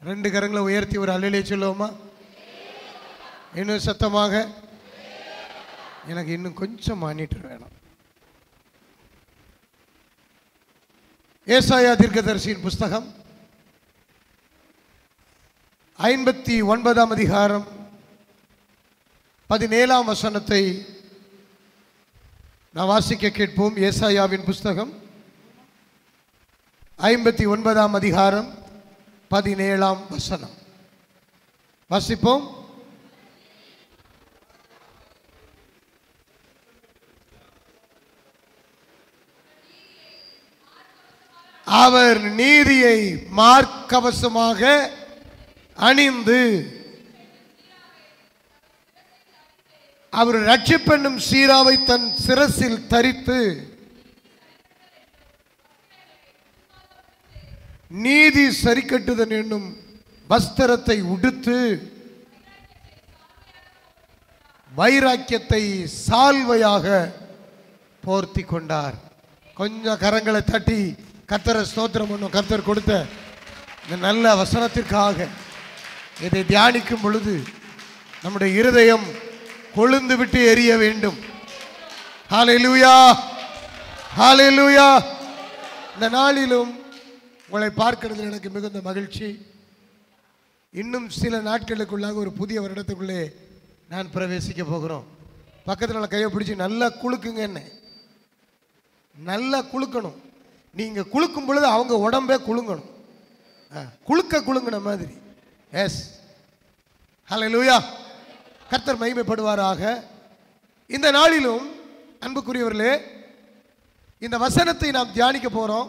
ரெண்டு கரங்களை உயர்த்தி ஒரு அல்லேலூயா சொல்லுவோமா? இன்னும் சத்தமாக. எனக்கு இன்னும் கொஞ்சம் மானிட்டர் வேணும். ஏசாயா தீர்க்கதரிசியின் புஸ்தகம் 59ஆம் அதிகாரம் 17ஆம் வசனத்தை நான் வாசிக்க கேட்போம். ஏசாயாவின் புஸ்தகம் 59ஆம் அதிகாரம் 17ஆம் வசனம் வாசிப்போம். அவர் நீதியை மார்க்கவசமாக அணிந்து அவர் ரட்சிப்பென்னும் சீராவை தன் சிரசில் தரித்து நீதி சரிக்கட்டுதன் என்னும் வஸ்திரத்தை உடுத்து வைராக்கியத்தை சால்வையாக போர்த்தி கொண்டார். கொஞ்சம் கரங்களை தட்டி கர்த்தரை ஸ்தோத்திரம் பண்ணும். கர்த்தர் கொடுத்த இந்த நல்ல வசனத்திற்காக இதை தியானிக்கும் பொழுது நம்முடைய இருதயம் கொழுந்து விட்டு எரிய வேண்டும். ஹல்லேலூயா, ஹல்லேலூயா. இந்த நாளிலும் உங்களை பார்க்கிறதுல எனக்கு மிகுந்த மகிழ்ச்சி. இன்னும் சில நாட்களுக்குள்ளாக ஒரு புதிய வருடத்துக்குள்ளே நான் பிரவேசிக்க போகிறோம். பக்கத்தில் கையை பிடிச்சி நல்லா குலுக்குங்க. என்ன நல்லா குலுக்கணும். நீங்கள் குலுக்கும் பொழுது அவங்க உடம்பே குலுங்கணும். குலுங்கின மாதிரி. எஸ், ஹல்லேலூயா. கர்த்தர் மகிமைப்படுவாராக. இந்த நாளிலும் அன்புக்குரியவர்களே, இந்த வசனத்தை நாம் தியானிக்க போகிறோம்.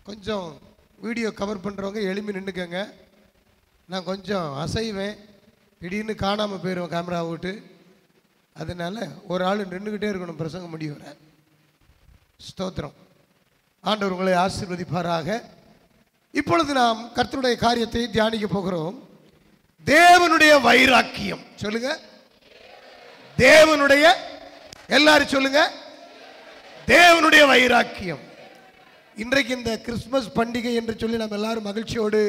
கொஞ்சம் வீடியோ கவர் பண்ணுறவங்க எளிமை நின்றுக்கங்க. நான் கொஞ்சம் அசைவேன், திடீர்னு காணாமல் போயிடுவேன் கேமரா விட்டு. அதனால் ஒரு ஆள் நின்றுக்கிட்டே இருக்கணும் பிரசங்கம் முடியும். ஸ்தோத்திரம். ஆண்டவர் உங்களை ஆசீர்வதிப்பாராக. இப்பொழுது நாம் கர்த்தருடைய காரியத்தை தியானிக்க போகிறோம். தேவனுடைய வைராக்கியம். சொல்லுங்க, தேவனுடைய, எல்லாரும் சொல்லுங்க, தேவனுடைய வைராக்கியம். இன்றைக்கு இந்த கிறிஸ்துமஸ் பண்டிகை என்று சொல்லி நம்ம எல்லாரும் மகிழ்ச்சியோடு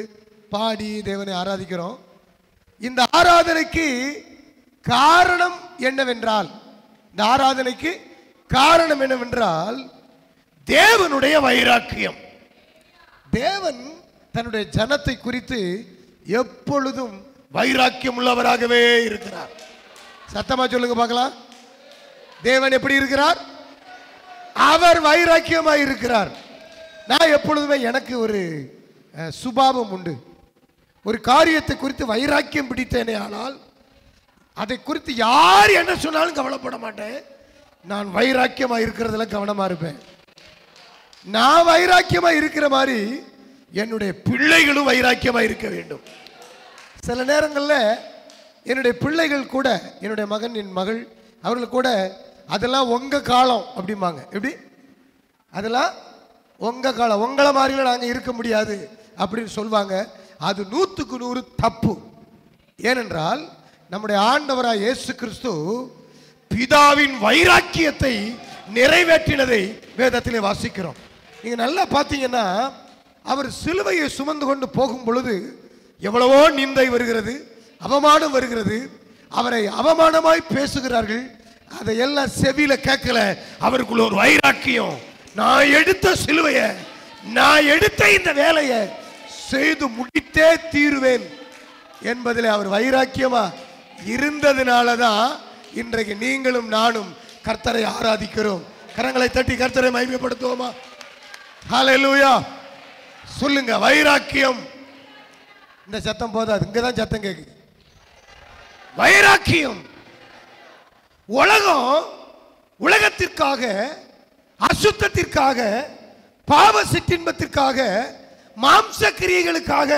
பாடி தேவனை ஆராதிக்கிறோம். இந்த ஆராதனைக்கு காரணம் என்னவென்றால், இந்த ஆராதனைக்கு காரணம் என்னவென்றால் தேவனுடைய வைராக்கியம். தேவன் தன்னுடைய ஜனத்தை குறித்து எப்பொழுதும் வைராக்கியம் உள்ளவராகவே இருக்கிறார். சத்தமா சொல்லுங்க பார்க்கலாம். தேவன் எப்படி இருக்கிறார்? அவர் வைராக்கியமாய் இருக்கிறார். நான் எப்பொழுதுமே எனக்கு ஒரு சுபாவம் உண்டு. ஒரு காரியத்தை குறித்து வைராக்கியம் பிடித்தேனே ஆனால் அதை குறித்து யார் என்ன சொன்னாலும் கவலைப்பட மாட்டேன். நான் வைராக்கியமாக இருக்கிறதுல கவனமா இருப்பேன். நான் வைராக்கியமாக இருக்கிற மாதிரி என்னுடைய பிள்ளைகளும் வைராக்கியமாக இருக்க வேண்டும். சில நேரங்களில் என்னுடைய பிள்ளைகள் கூட, என்னுடைய மகன், என் மகள், அவர்கள் கூட அதெல்லாம் உங்க காலம் அப்படிம்பாங்க. எப்படி? அதெல்லாம் உங்க காலம், உங்களை மாதிரிலாம் நாங்கள் இருக்க முடியாது அப்படின்னு சொல்லுவாங்க. அது 100க்கு 100 தப்பு. ஏனென்றால் நம்முடைய ஆண்டவராய் இயேசு கிறிஸ்து பிதாவின் வைராக்கியத்தை நிறைவேற்றினதை வேதத்திலே வாசிக்கிறோம். நீங்க நல்லா பார்த்தீங்கன்னா, அவர் சிலுவையை சுமந்து கொண்டு போகும் பொழுது எவ்வளவோ நிந்தை வருகிறது, அவமானம் வருகிறது. அவரை அவமானமாய் பேசுகிறார்கள். அதையெல்லாம் செவியில கேட்கல. அவருக்குள்ள ஒரு வைராக்கியம். நான் எடுத்த சிலுவையை, நான் எடுத்த இந்த வேலையை செய்து முடித்தே தீருவேன் என்பதில் அவர் வைராக்கியமா இருந்ததுனால தான் இன்றைக்கு நீங்களும் நானும் கர்த்தரை ஆராதிக்கிறோம். கரங்களை தட்டி கர்த்தரை மகிமைப்படுத்துவோமா? ஹல்லேலூயா. சொல்லுங்க, வைராக்கியம். இந்த சத்தம் போதாது, இங்கதான் சத்தம் கேட்குது. வைராக்கியம். உலகத்திற்காக, அசுத்தத்திற்காக, பாவ சிற்றின்பத்திற்காக, மாம்ச கிரியைகளுக்காக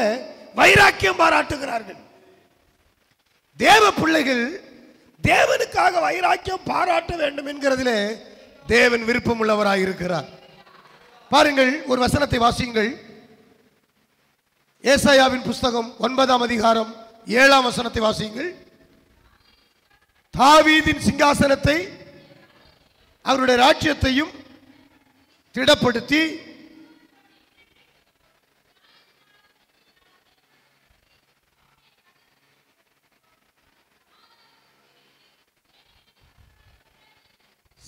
வைராக்கியம் பாராட்டுகிறார்கள். தேவ பிள்ளைகள் தேவனுக்காக வைராக்கியம் பாராட்ட வேண்டும் என்கிறதிலே தேவன் விருப்பம் உள்ளவராய் இருக்கிறார். பாருங்கள், ஒரு வசனத்தை வாசியுங்கள். ஏசாயாவின் புஸ்தகம் 9ஆம் அதிகாரம் 7ஆம் வசனத்தை வாசியுங்கள். தாவீதின் சிங்காசனத்தை, அவருடைய ராஜ்யத்தையும் திடப்படுத்தி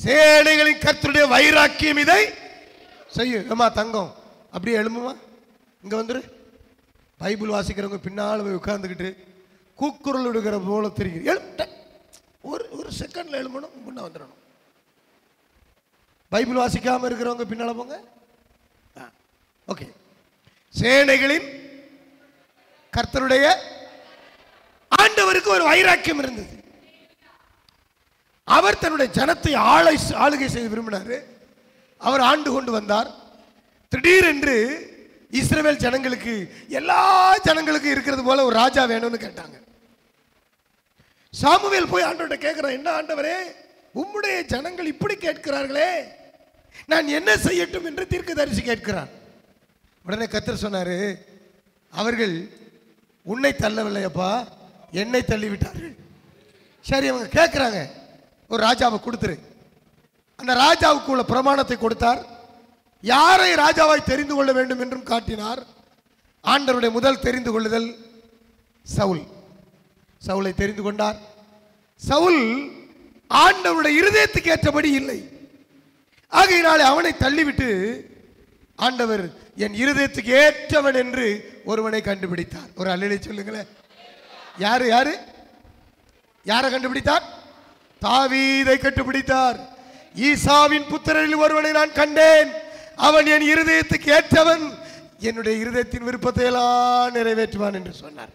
சேனைகளின் கர்த்தருடைய வைராக்கியம் இதை செய்யும். ஏமா தங்கம் அப்படியே எழும்புமா, இங்க வந்துரு. பைபிள் வாசிக்கிறவங்க பின்னால் போய் உட்கார்ந்துக்கிட்டு கூக்குரல் விடுகிற போல தெரியுது. எழுப்பிட்ட ஒரு செகண்ட்ல எழும்பணும், முன்ன வந்துடணும். பைபிள் வாசிக்காம இருக்கிறவங்க பின்னால போங்க. ஓகே. சேனைகளின் கர்த்தருடைய ஆண்டவருக்கு ஒரு வைராக்கியம் இருந்தது. அவர் தன்னுடைய ஜனத்தை ஆளுகை செய்து விரும்பினார். அவர் ஆண்டு கொண்டு வந்தார். திடீரென்று இஸ்ரவேல் ஜனங்களுக்கு எல்லா ஜனங்களுக்கும் இருக்கிறது போல ஒரு ராஜா வேணும்னு கேட்டாங்க. சாமுவேல் போய் ஆண்டவர்கிட்ட கேட்கிறான், என்ன ஆண்டவரே, உம்முடைய ஜனங்கள் இப்படி கேட்கிறார்களே, நான் என்ன செய்யட்டும் என்று தீர்க்கதரிசி கேட்கிறார். உடனே கர்த்தர் சொன்னாரு, அவர்கள் உன்னை தள்ளவில்லையப்பா, என்னை தள்ளிவிட்டார்கள். சரி, அவங்க கேட்கிறாங்க, ஒரு ராஜாவை கொடுத்துரு. அந்த ராஜாவுக்கு உள்ள பிரமாணத்தை கொடுத்தார். யாரை ராஜாவாய் தெரிந்து கொள்ள வேண்டும் என்றும் காட்டினார். ஆண்டவருடைய முதல் தெரிந்து கொள்ளுதல் சவுல். சவுலை தெரிந்து கொண்டார். சவுல் ஆண்டவருடைய இருதயத்துக்கு ஏற்றபடி இல்லை. ஆகையினாலே அவனை தள்ளிவிட்டு ஆண்டவர் என் இருதயத்துக்கு ஏற்றவன் என்று ஒருவனை கண்டுபிடித்தார். ஒரு அல்லேலூயா சொல்லுங்களேன். யாரு யாரு யாரை கண்டுபிடித்தார்? தாவீதை கண்டுபிடித்தார். ஈசாவின் புத்திரரில் ஒருவனை நான் கண்டேன், அவன் என் இருதயத்துக்கு ஏற்றவன், என்னுடைய இருதயத்தின் விருப்பத்தை எல்லாம் நிறைவேற்றுவான் என்று சொன்னார்.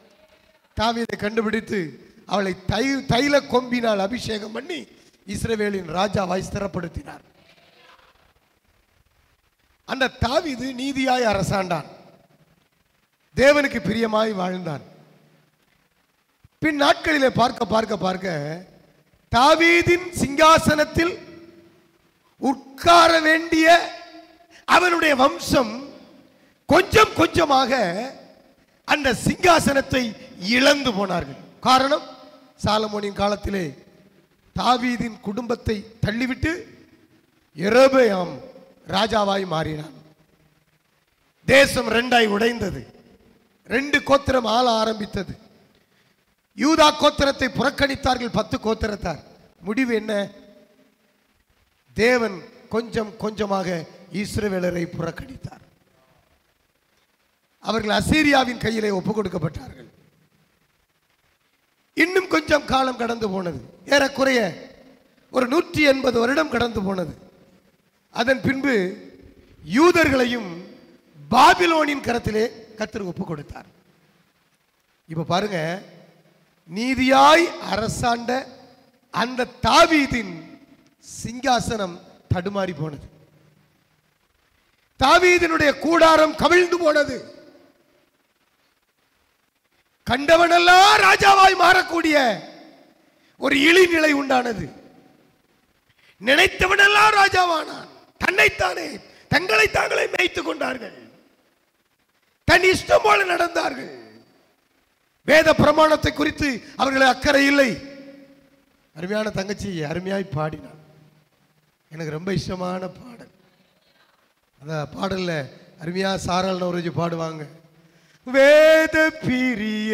தாவீதை கண்டுபிடித்து அவளை தைல கொம்பினால் அபிஷேகம் பண்ணி இஸ்ரவேலின் ராஜாவாய் ஸ்திரப்படுத்தினார். அந்த தாவீது நீதியாய் அரசாண்டான், தேவனுக்கு பிரியமாய் வாழ்ந்தான். பின் நாட்களிலே பார்க்க பார்க்க பார்க்க தாவீதின் சிங்காசனத்தில் உட்கார வேண்டிய அவனுடைய வம்சம் கொஞ்சம் கொஞ்சமாக அந்த சிங்காசனத்தை இழந்து போனார்கள். காரணம், சாலமோனின் காலத்திலே தாவீதின் குடும்பத்தை தள்ளிவிட்டு யெரொபெயாம் ராஜாவாய் மாறினான். தேசம் ரெண்டாய் உடைந்தது. 2 கோத்திரம் ஆள ஆரம்பித்தது. யூதா கோத்திரத்தை புறக்கணித்தார்கள் 10 கோத்திரத்தார். முடிவு என்ன? தேவன் கொஞ்சம் கொஞ்சமாக இஸ்ரவேலரை புறக்கணித்தார். அவர்கள் அசீரியாவின் கையிலே ஒப்புக் கொடுக்கப்பட்டார்கள். இன்னும் கொஞ்சம் காலம் கடந்து போனது. ஏறக்குறைய ஒரு 180 வருடம் கடந்து போனது. அதன் பின்பு யூதர்களையும் பாபிலோனின் கரத்திலே கர்த்தர் ஒப்புக் கொடுத்தார். இப்ப பாருங்க, நீதியாய் அரசாண்ட அந்த தாவீதின் சிங்காசனம் தடுமாறி போனது. தாவீதினுடைய கூடாரம் கவிழ்ந்து போனது. கண்டவனெல்லாம் ராஜாவாய் மாறக்கூடிய ஒரு இழிநிலை உண்டானது. நினைத்தவனெல்லாம் ராஜாவானான். தங்களை தாங்களே மேய்த்துக் கொண்டார்கள். தன் இஷ்டம் போல நடந்தார்கள். வேத பிரமாணத்தை குறித்து அவர்களுக்கு அக்கறை இல்லை. அருமையான தங்கச்சி அருமையாய் பாடினான். எனக்கு ரொம்ப இஷ்டமான பாடல். அந்த பாடல்ல அருமையா சாரல் நவரோஜி பாடுவாங்க. வேத பிரிய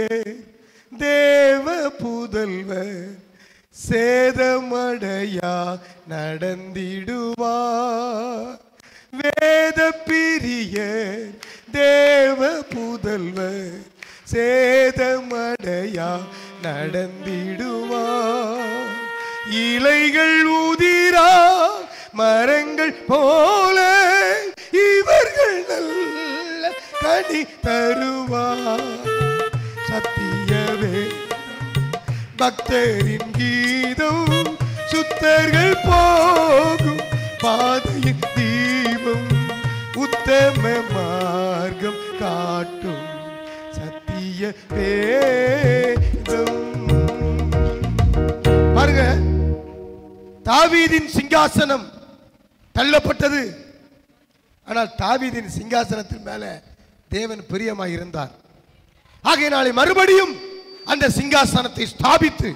தேவ புதல்வர் சேதமடையா நடந்திடுவார். வேத பிரிய தேவ புதல்வர் சேதமடையா நடந்திடுவார். இலைகள் உதிரா மரங்கள் போல இவர்கள் நல்ல கனி தருவார். சத்தியவே பக்தரின் கீதம், சுத்தர்கள் போகும் பாதையின் தீபம், உத்தம மார்க்கம் காட்டும் சத்திய வேதம். பாருங்க, தாவீதின் சிங்காசனம் தள்ளப்பட்டது. ஆனால் தாவீதின் சிங்காசனத்தின் மேல தேவன் பிரியமாய் இருந்தார். ஆகையினாலே மறுபடியும் அந்த சிங்காசனத்தை ஸ்தாபித்து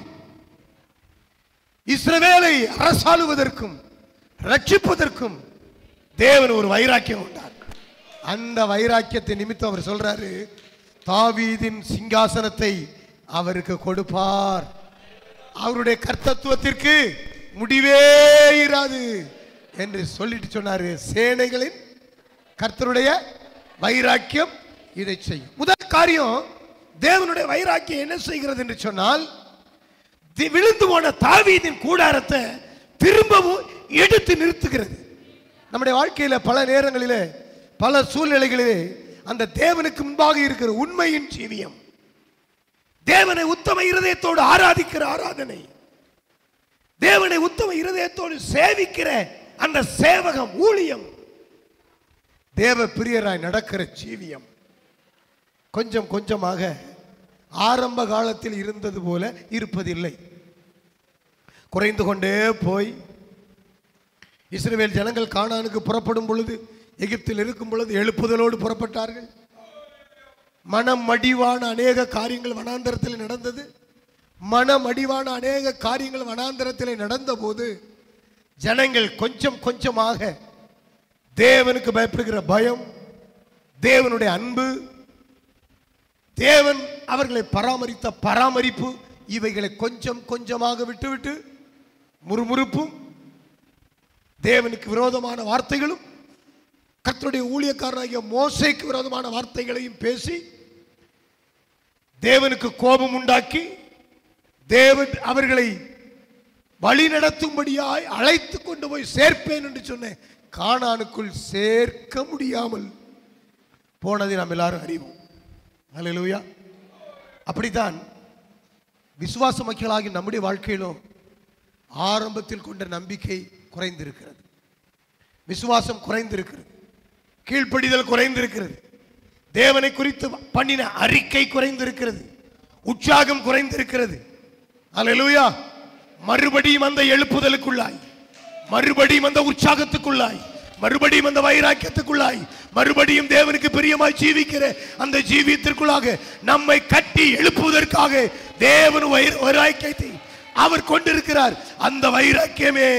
இஸ்ரவேலை அரசாளுவதற்கும் ரட்சிப்பதற்கும் தேவன் ஒரு வைராக்கியம் உண்டார். அந்த வைராக்கியத்தை நிமித்தம் அவர் சொல்றாரு, தாவீதின் சிங்காசனத்தை அவருக்கு கொடுப்பார். அவருடைய கர்த்தத்துவத்திற்கு முடிவே இராது என்று சொல்லிட்டு சொன்னாரு. சேனைகளின் கர்த்தருடைய வைராக்கியம் இதை செய்யும். முதல் காரியம், தேவனுடைய வைராக்கியம் என்ன செய்கிறது என்று சொன்னால், விழுந்து போன தாவீதின் கூடாரத்தை திரும்பவும் எடுத்து நிறுத்துகிறது. நம்முடைய வாழ்க்கையில பல நேரங்களிலே பல சூழ்நிலைகளிலே அந்த தேவனுக்கு முன்பாக இருக்கிற உண்மையின் ஜீவியம், தேவனை உத்தம இருதயத்தோடு ஆராதிக்கிற ஆராதனை, தேவனை உத்தம இருதயத்தோடு சேவிக்கிற அந்த சேவகம், ஊழியம், தேவ பிரியராய் நடக்கிற ஜீவியம் கொஞ்சம் கொஞ்சமாக ஆரம்ப காலத்தில் இருந்தது போல இருப்பதில்லை. குறைந்து கொண்டே போய் இஸ்ரவேல் ஜனங்கள் கானானுக்கு புறப்படும் பொழுது, எகிப்தில் இருக்கும் பொழுது எழுப்புதலோடு புறப்பட்டார்கள். மனம் மடிவான அநேக காரியங்கள் வனாந்தரத்தில் நடந்தது. மனமடிவான அநேக காரியங்கள் வனாந்தரத்தில் நடந்த போது ஜனங்கள் கொஞ்சம் கொஞ்சமாக தேவனுக்கு பயப்படுகிற பயம், தேவனுடைய அன்பு, தேவன் அவர்களை பராமரித்த பராமரிப்பு, இவைகளை கொஞ்சம் கொஞ்சமாக விட்டுவிட்டு முறுமுறுப்பும், தேவனுக்கு விரோதமான வார்த்தைகளும், கர்த்தருடைய ஊழியக்காரனாகிய மோசேக்கு விரோதமான வார்த்தைகளையும் பேசி தேவனுக்கு கோபம் உண்டாக்கி, தேவன் அவர்களை வழி நடத்தும்படியாய் அழைத்து கொண்டு போய் சேர்ப்பேன் என்று சொன்ன கானானுக்குள் சேர்க்க முடியாமல் போனதை நாம் எல்லாரும் அறிவோம். அல்லேலூயா. அப்படித்தான் விசுவாச மக்களாகி நம்முடைய வாழ்க்கையிலும் ஆரம்பத்தில் கொண்ட நம்பிக்கை குறைந்திருக்கிறது, விசுவாசம் குறைந்திருக்கிறது, கீழ்ப்படிதல் குறைந்திருக்கிறது, தேவனை குறித்து பண்ணின அறிக்கை குறைந்திருக்கிறது, உற்சாகம் குறைந்திருக்கிறது. அல்லேலூயா. மறுபடியும் அந்த எழுப்புதலுக்குள்ளாய், மறுபடியும் அந்த உற்சாகத்துக்குள்ளாய், மறுபடியும் அந்த வைராக்கியத்துக்குள்ளாய், மறுபடியும் தேவனுக்கு பிரியமாய் ஜீவிக்கிற அந்த ஜீவியத்திற்குள்ளாக நம்மை கட்டி எழுப்புவதற்காக தேவன் வைராக்கியத்தை அவர் கொண்டிருக்கிறார். அந்த வைராக்கியமே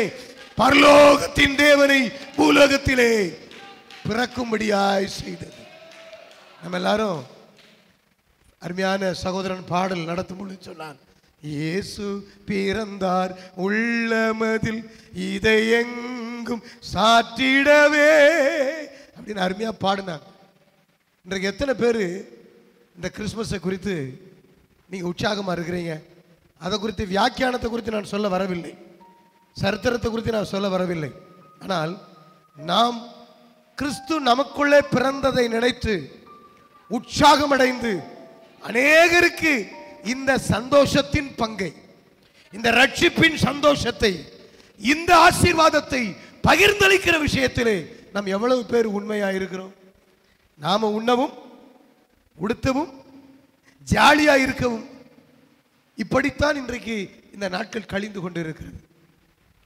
பரலோகத்தின் தேவனை பூலோகத்திலே பிறக்கும்படியாய் செய்தது. நம்ம எல்லாரும் அருமையான சகோதரன் பாடல் நடத்தும் பொழுது சொன்னான், இயேசு பிறந்தார் உள்ளமதில் இதை எங்கும் சாற்றிடவே அப்படின்னு அருமையா பாடினாங்க. இன்றைக்கு எத்தனை பேர் இந்த கிறிஸ்துமஸை குறித்து நீங்க உற்சாகமா இருக்கிறீங்க? அதை குறித்து வியாக்கியானத்தை குறித்து நான் சொல்ல வரவில்லை, சரித்திரத்தை குறித்து நான் சொல்ல வரவில்லை. ஆனால் நாம் கிறிஸ்து நமக்குள்ளே பிறந்ததை நினைத்து உற்சாகமடைந்து அநேகருக்கு இந்த சந்தோஷத்தின் பங்கை, இந்த ரட்சிப்பின் சந்தோஷத்தை, இந்த ஆசீர்வாதத்தை பகிர்ந்தளிக்கிற விஷயத்திலே நாம் எவ்வளவு பேர் உண்மையா இருக்கிறோம்? நாம உண்ணவும் உடுத்தவும் ஜாலியா இருக்கவும் இப்படித்தான் இன்றைக்கு இந்த நாட்கள் கழிந்து கொண்டிருக்கிறது.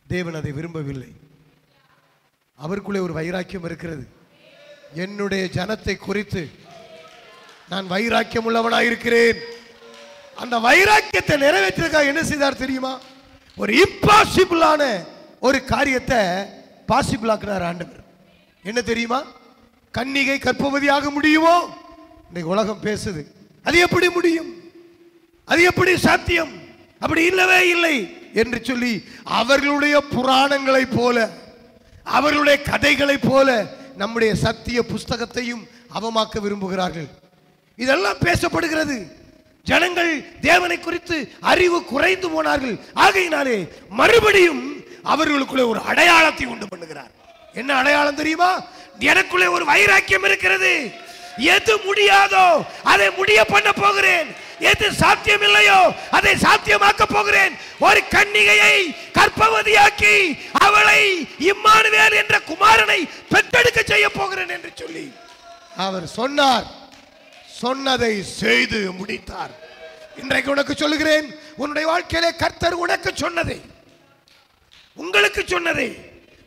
தேவன் அதை விரும்பவில்லை. அவருக்குள்ளே ஒரு வைராக்கியம் இருக்கிறது. என்னுடைய ஜனத்தை குறித்து நான் வைராக்கியம் உள்ளவனாயிருக்கிறேன். அந்த வைராக்கியத்தை நிறைவேற்றுறதுக்காக என்ன செய்தார் தெரியுமா? ஒரு இம்பாசிபிளான ஒரு காரியத்தை பாசிபிள் ஆக்கினார் ஆண்டவர். என்ன தெரியுமா? கன்னிகை கர்ப்பவதியாக முடியுமோ? இன்னைக்கு உலகம் பேசுது, அது எப்படி முடியும், அது எப்படி சாத்தியம், அப்படி இல்லவே இல்லை என்று சொல்லி அவர்களுடைய புராணங்களை போல, அவர்களுடைய கதைகளை போல நம்முடைய சத்திய புஸ்தகத்தையும் அவமாக்க விரும்புகிறார்கள். இதெல்லாம் பேசப்படுகிறது. ஜனங்கள் தேவனை குறித்து அறிவு குறைந்து போனார்கள். ஆகையினாலே மறுபடியும் அவர்களுக்குள்ளே ஒரு அடையாளத்தை உண்டு பண்ணுகிறார். என்ன அடையாளம் தெரியுமா? எனக்குள்ளே ஒரு வைராக்கியம் இருக்கிறது. எது முடியாதோ அதை முடிய பண்ண போகிறேன், எது சாத்தியம் இல்லையோ அதை சாத்தியமாக்க போகிறேன். ஒரு கன்னிகையை கர்ப்பவதியாக்கி அவளை இம்மானுவேல் என்ற குமாரனை பெற்றெடுக்க செய்ய போகிறேன் என்று சொல்லி அவர் சொன்னார். சொன்னதை செய்து முடித்தார். இன்றைக்கு உனக்கு சொல்லுகிறேன், உன்னுடைய வாழ்க்கையிலே கர்த்தர் உனக்கு சொன்னதை, உங்களுக்கு சொன்னதை,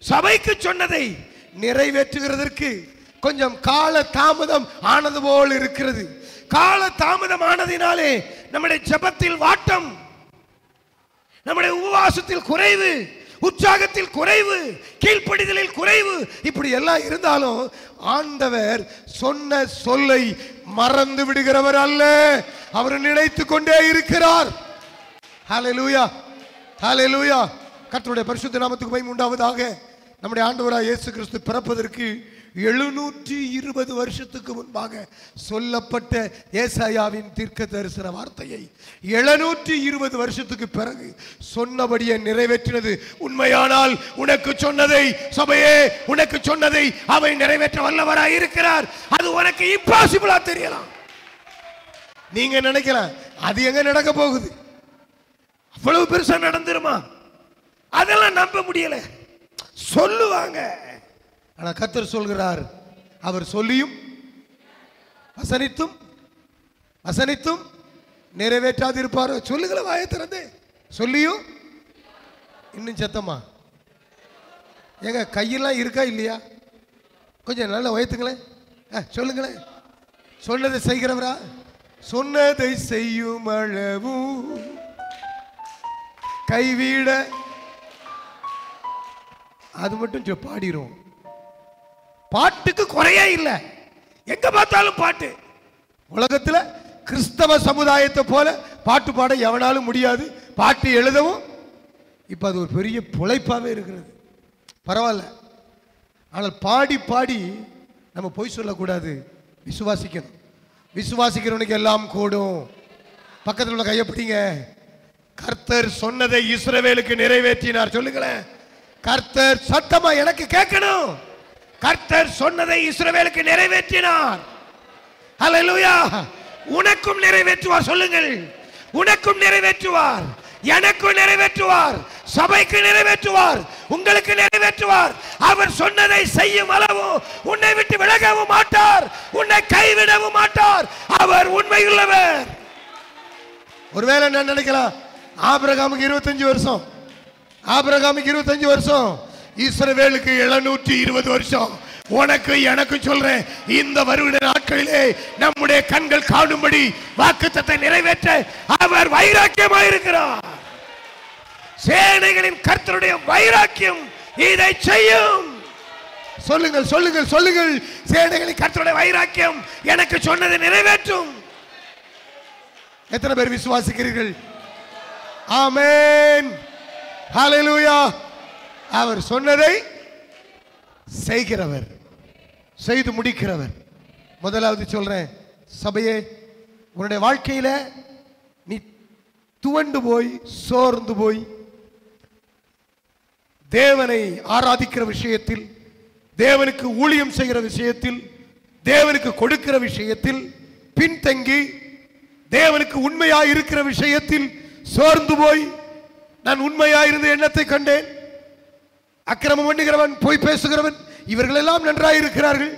சபைக்கு சொன்னதை நிறைவேற்றுகிறதற்கு கொஞ்சம் கால தாமதம் ஆனது போல் இருக்கிறது. கால தாமதம் ஆனதினாலே நம்முடைய ஜெபத்தில் வாட்டம், நம்முடைய உபவாசத்தில் குறைவு, உற்சாகத்தில் குறைவு, கீழ்ப்படிதலில் குறைவு, இப்படி எல்லாம் இருந்தாலும் ஆண்டவர் சொன்ன சொல்லை மறந்து விடுகிறவர் அல்ல. அவர் நினைத்து கொண்டே இருக்கிறார். ஹல்லேலூயா, ஹல்லேலூயா. கர்த்தருடைய பரிசுத்த நாமத்துக்கு மகிமை உண்டாவதாக. நம்முடைய ஆண்டவராகிய இயேசு கிறிஸ்து பிறப்பதற்கு 720 வருஷத்துக்கு முன்பாக சொல்லப்பட்ட ஏசாயாவின் தீர்க்க தரிசன வார்த்தையை 720 வருஷத்துக்கு பிறகு சொன்னபடியே நிறைவேற்றினது உண்மையானால் உனக்கு சொன்னதை, சபையே உனக்கு சொன்னதை அவை நிறைவேற்ற வல்லவராய் இருக்கிறார். அது உனக்கு இம்பாசிபிளா தெரியலாம். நீங்க நினைக்கலாம் அது எங்க நடக்க போகுது, அவ்வளவு பெருசா நடந்துருமா, அதெல்லாம் நம்ப முடியல சொல்லுவாங்க. ஆனா கர்த்தர் சொல்கிறார், அவர் சொல்லியும் வசனித்தும் நிறைவேற்றாது இருப்பார். சொல்லுங்கள வாயை திறந்து, சொல்லியும் இன்னும் சத்தமா எங்க கையெல்லாம் இருக்கா இல்லையா? கொஞ்சம் நல்லா உயர்த்துங்களேன், சொல்லுங்களேன். சொன்னதை செய்கிறவரா? சொன்னதை செய்யும் அளவும் கைவிட, அது மட்டும் பாடிரும். பாட்டுக்கு குறையே இல்லை, எங்க பார்த்தாலும் பாட்டு. உலகத்தில் கிறிஸ்தவ சமுதாயத்தை போல பாட்டு பாட எவனாலும் முடியாது, பாட்டு எழுதவும் இப்ப அது ஒரு பெரிய பிழைப்பாவே இருக்கிறது. பரவாயில்ல, ஆனால் பாடி பாடி நம்ம பொய் சொல்லக்கூடாது, விசுவாசிக்கணும். விசுவாசிக்கிறவனுக்கு எல்லாம் கூடும். பக்கத்தில் உள்ள கையை பிடிங்க. கர்த்தர் சொன்னதை இஸ்ரவேலுக்கு நிறைவேற்றினார். சொல்லுங்களேன், கர்த்தர் சத்தமா எனக்கு கேட்கணும். கர்த்தர் சொன்னதை இஸ்ரவேலுக்கு நிறைவேற்றினார். ஹல்லேலூயா. உனக்கும் நிறைவேற்றுவார். சொல்லுங்கள், உனக்கும் நிறைவேற்றுவார், எனக்கும் நிறைவேற்றுவார், சபைக்கு நிறைவேற்றுவார், உங்களுக்கு நிறைவேற்றுவார். அவர் சொன்னதை செய்யும் அளவு உன்னை விட்டு விலகவும் மாட்டார், உன்னை கைவிடவும் மாட்டார். அவர் உண்மையுள்ளவர். ஒருவேளை நான் நினைக்கலாம், ஆபிரகாமுக்கு 25 வருஷம், ஆபிரகாமுக்கு 25 வருஷம், இஸ்ரவேலுக்கு 720 வருஷம். உனக்கு எனக்கு சொல்றேன், இந்த வருட நாட்களிலே நம்முடைய கண்கள் காணும்படி வாக்குத்தத்தத்தை நிறைவேற்ற அவர் வைராக்கியமாயிருக்கிறார். சேனைகளின் கர்த்தருடைய வைராக்கியம் இதை செய்யும். சொல்லுங்கள் சொல்லுங்கள் சொல்லுங்கள், சேனைகளின் கர்த்தருடைய வைராக்கியம் எனக்கு சொன்னதை நிறைவேற்றும். எத்தனை பேர் விசுவாசிக்கிறீர்கள்? ஆமென், ஹல்லேலூயா. அவர் சொன்னதை செய்கிறவர், செய்து முடிக்கிறவர். முதலாவது சொல்றேன், சபையே, உன்னுடைய வாழ்க்கையில நீ துவண்டு போய் சோர்ந்து போய் தேவனை ஆராதிக்கிற விஷயத்தில், தேவனுக்கு ஊழியம் செய்கிற விஷயத்தில், தேவனுக்கு கொடுக்கிற விஷயத்தில் பின்தங்கி, தேவனுக்கு உண்மையாய் இருக்கிற விஷயத்தில் சோர்ந்து போய், நான் உண்மையாயிருந்த எண்ணத்தை கண்டேன், அக்கிரமம் பண்ணுகிறவன், போய் பேசுகிறவன், இவர்கள் எல்லாம் நன்றாக இருக்கிறார்கள்,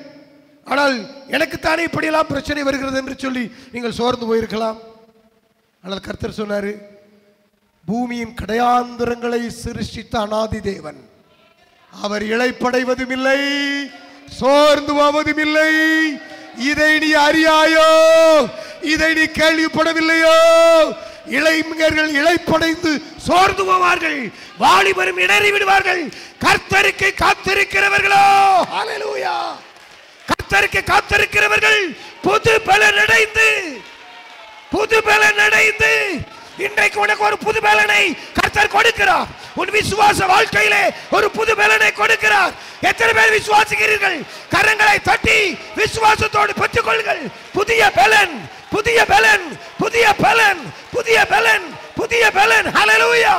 ஆனால் எனக்குத்தானே இப்படியெல்லாம் பிரச்சனை வருகிறது என்று சொல்லி நீங்கள் சோர்ந்து போயிருக்கலாம். ஆனால் கர்த்தர் சொன்னாரு, பூமியின் கடையாந்திரங்களை சிருஷ்டித்த அநாதி தேவன், அவர் இளைப்படைவதும் இல்லை, சோர்ந்து போவதும் இல்லை. இதை நீ அறியாயோ? இதை நீ கேள்விப்படவில்லையோ? இளைஞர்கள் இளைப்படைந்து சோர்ந்து போவார்கள், வாலிபரும் இடறி விடுவார்கள். கர்த்தருக்கு காத்திருக்கிறவர்களோ, ஹல்லேலூயா, கர்த்தருக்கு காத்திருக்கிறவர்கள் புது பலன் அடைந்து, புது பலன் அடைந்து. இன்றைக்கு உனக்கு ஒரு புது பலனை கர்த்தர் கொடுக்கிறார். உன் விசுவாச வாழ்க்கையிலே ஒரு புது பலனை கொடுக்கிறார். எத்தனை பேர் விசுவாசிக்கிறீர்கள்? கரங்களை தட்டி விசுவாசத்தோடு பெற்றுக் கொள்ளுங்கள். புதிய பலன், புதிய பலன், புதிய பலன், புதிய பலன், புதிய பலன். ஹல்லேலூயா.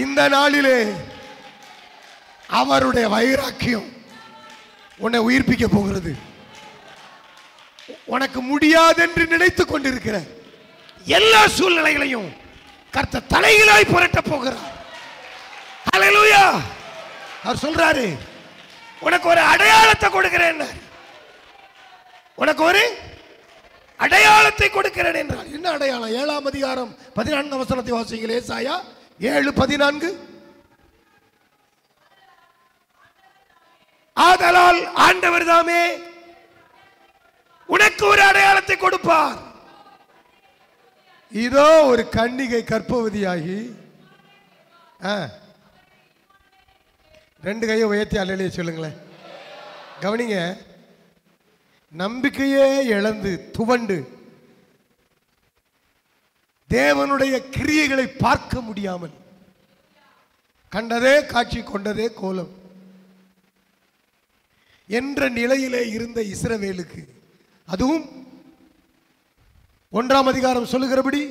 இந்த நாளிலே அவருடைய வைராக்கியம் உன்னை உயிர்ப்பிக்க போகிறது. உனக்கு முடியாது என்று நினைத்துக் கொண்டிருக்கிற எல்லா சூழ்நிலைகளையும் கர்த்தர் தலைகளாய் புரட்ட போகிறார். ஹல்லேலூயா. அவர் சொல்றாரு, உனக்கு ஒரு அடையாளத்தை கொடுக்கிறேன், உனக்கு ஒரு அடையாளத்தை கொடுக்கிறேன் என்றார். என்ன அடையாளம்? 7ஆம் அதிகாரம் 14ஆம் வசனத்தை வாசிங்கள். ஏசாயா 7:14. ஆதலால் ஆண்டவர் தாமே உனக்கு ஒரு அடையாளத்தை கொடுப்பார். இதோ ஒரு கன்னிகை கர்ப்பவதியாகி, 2 கையை உயர்த்தி அல்லேலூயா சொல்லுங்களேன். கவனிங்க, நம்பிக்கையே இழந்து துவண்டு தேவனுடைய கிரியைகளை பார்க்க முடியாமல் கண்டதே காட்சி கொண்டதே கோலம் என்ற நிலையிலே இருந்த இஸ்ரவேலுக்கு, அதுவும் 1ஆம் அதிகாரம் சொல்லுகிறபடி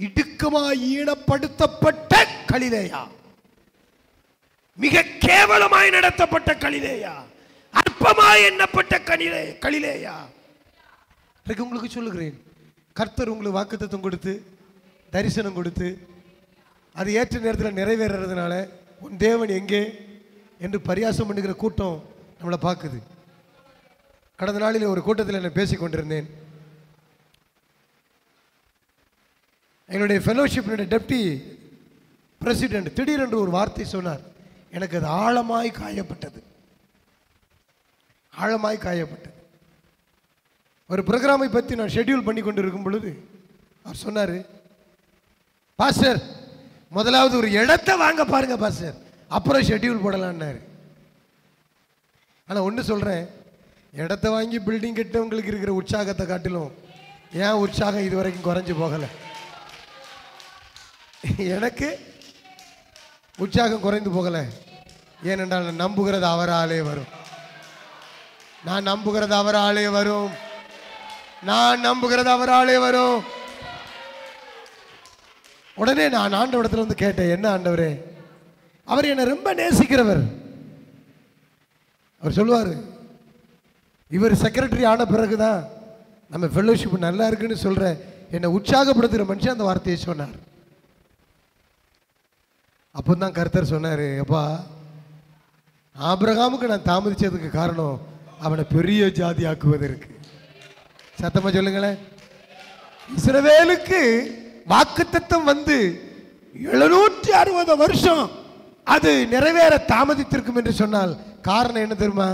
இடுக்கமாய் ஈனப்படுத்தப்பட்ட கலிலேயா, மிக கேவலமாய் நடத்தப்பட்ட கலிலேயா, அற்பமாய் எண்ணப்பட்ட கலிலேயா. உங்களுக்கு சொல்லுகிறேன், கர்த்தர் உங்களுக்கு வாக்குத்தத்தம் கொடுத்து தரிசனம் கொடுத்து அது ஏற்ற நேரத்தில் நிறைவேறதுனால உன் தேவன் எங்கே என்று பரியாசம் பண்ணுகிற கூட்டம் நம்மளை பார்க்குது. கடந்த நாளில் ஒரு கூட்டத்தில் நான் பேசிக் கொண்டிருந்தேன். என்னுடைய ஃபெலோஷிப்பினுடைய டெப்டி பிரசிடென்ட் திடீரென்று ஒரு வார்த்தை சொன்னார். எனக்கு அது ஆழமாய் காயப்பட்டது. ஒரு ப்ரோக்ராமை பற்றி நான் ஷெட்யூல் பண்ணி கொண்டு இருக்கும் பொழுது அவர் சொன்னார், பாஸ்டர் முதலாவது ஒரு இடத்தை வாங்க பாருங்க பாஸ்டர், அப்புறம் ஷெட்யூல் போடலான்னாரு. ஆனால் ஒன்று சொல்கிறேன், இடத்த வாங்கி பில்டிங் கட்டவங்களுக்கு இருக்கிற உற்சாகத்தை காட்டிலும் ஏன் உற்சாகம் இது வரைக்கும் குறைஞ்சி போகலை. எனக்கு உற்சாகம் குறைந்து போகலை. ஏனென்றால் நான் நம்புகிறது அவராலே வரும். நான் நம்புகிறது அவராலே வரும். நான் நம்புகிறது அவராலே வரும். உடனே நான் ஆண்டவரிடத்தில் வந்து கேட்டேன், என்ன ஆண்டவரே? அவர் என்னை ரொம்ப நேசிக்கிறவர். அவர் சொல்லுவார், இவர் செக்ரட்டரி ஆன பிறகுதான் நம்ம ஃபெல்லோஷிப் நல்லா இருக்குன்னு சொல்ற என்னை உற்சாகப்படுத்துகிற மனுஷன் அந்த வார்த்தையை சொன்னார். அப்போ தான் கர்த்தர் சொன்னார், அப்பா ஆபிரகாமுக்கு நான் தாமதிச்சதுக்கு காரணம் அவனை பெரிய ஜாதி ஆக்குவதற்கு. சத்தமா சொல்லுங்களேன். இஸ்ரவேலுக்கு வாக்குத்தத்தம் வந்து 760 வருஷம் அது நிறைவேற தாமதித்திருக்கும் என்று சொன்னால் காரணம் என்ன தெரியுமா?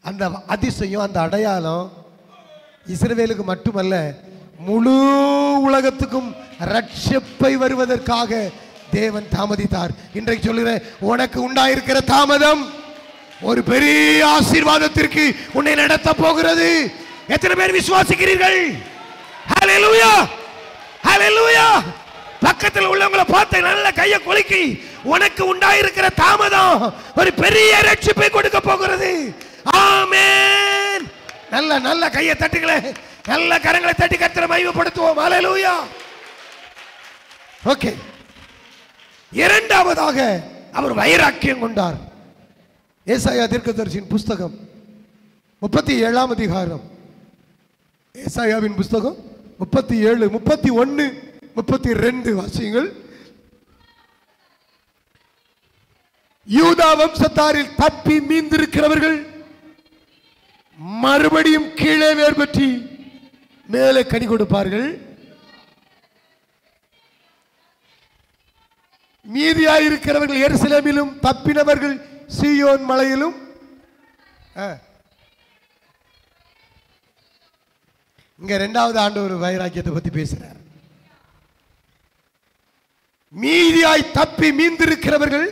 அந்த அதிசயம், அந்த அடையாளம் இஸ்ரவேலுக்கு மட்டுமல்ல, முழு உலகத்துக்கும் ரட்சிப்பை வருவதற்காக தேவன் தாமதித்தார். இன்றைக்கு சொல்லுறேன், உனக்கு உண்டாயிருக்கிற தாமதம் ஒரு பெரிய ஆசீர்வாதத்திற்கு உன்னை நடத்த போகிறது. எத்தனை பேர் விசுவாசிக்கிறீர்கள்? ஹல்லேலூயா, ஹல்லேலூயா. பக்கத்தில் உள்ளவங்களை பார்த்து நல்ல கையை குலுக்கி, உனக்கு உண்டாயிருக்கிற தாமதம் ஒரு பெரிய ரட்சிப்பை கொடுக்க போகிறது. ஆமென். நல்ல நல்ல கையை தட்டுங்களே, நல்ல கரங்களை தட்டி கர்த்தரை மகிமைப்படுத்துவோம். ஹல்லேலூயா. ஓகே. இரண்டாவதாக அவர் வைராக்கியம் கொண்டார். ஏசாயா தீர்க்கதரிசியின் புஸ்தகம் 37ஆம் அதிகாரம், ஏசாயாவின் புஸ்தகம் 37, 31, 32 வாசியுங்கள். யூதா வம்சத்தாரில் தப்பி மீந்திருக்கிறவர்கள் மறுபடியும் கீழே வேர் பற்றி மேலே கனி கொடுப்பார்கள். மீதியாயிருக்கிறவர்கள் எருசலேமிலும், தப்பினவர்கள் சீயோன் மலையிலும். இங்க இரண்டாவது ஆண்டு ஒரு வைராக்கியத்தை பத்தி பேசுறார். மீதியாய் தப்பி மீந்திருக்கிறவர்கள்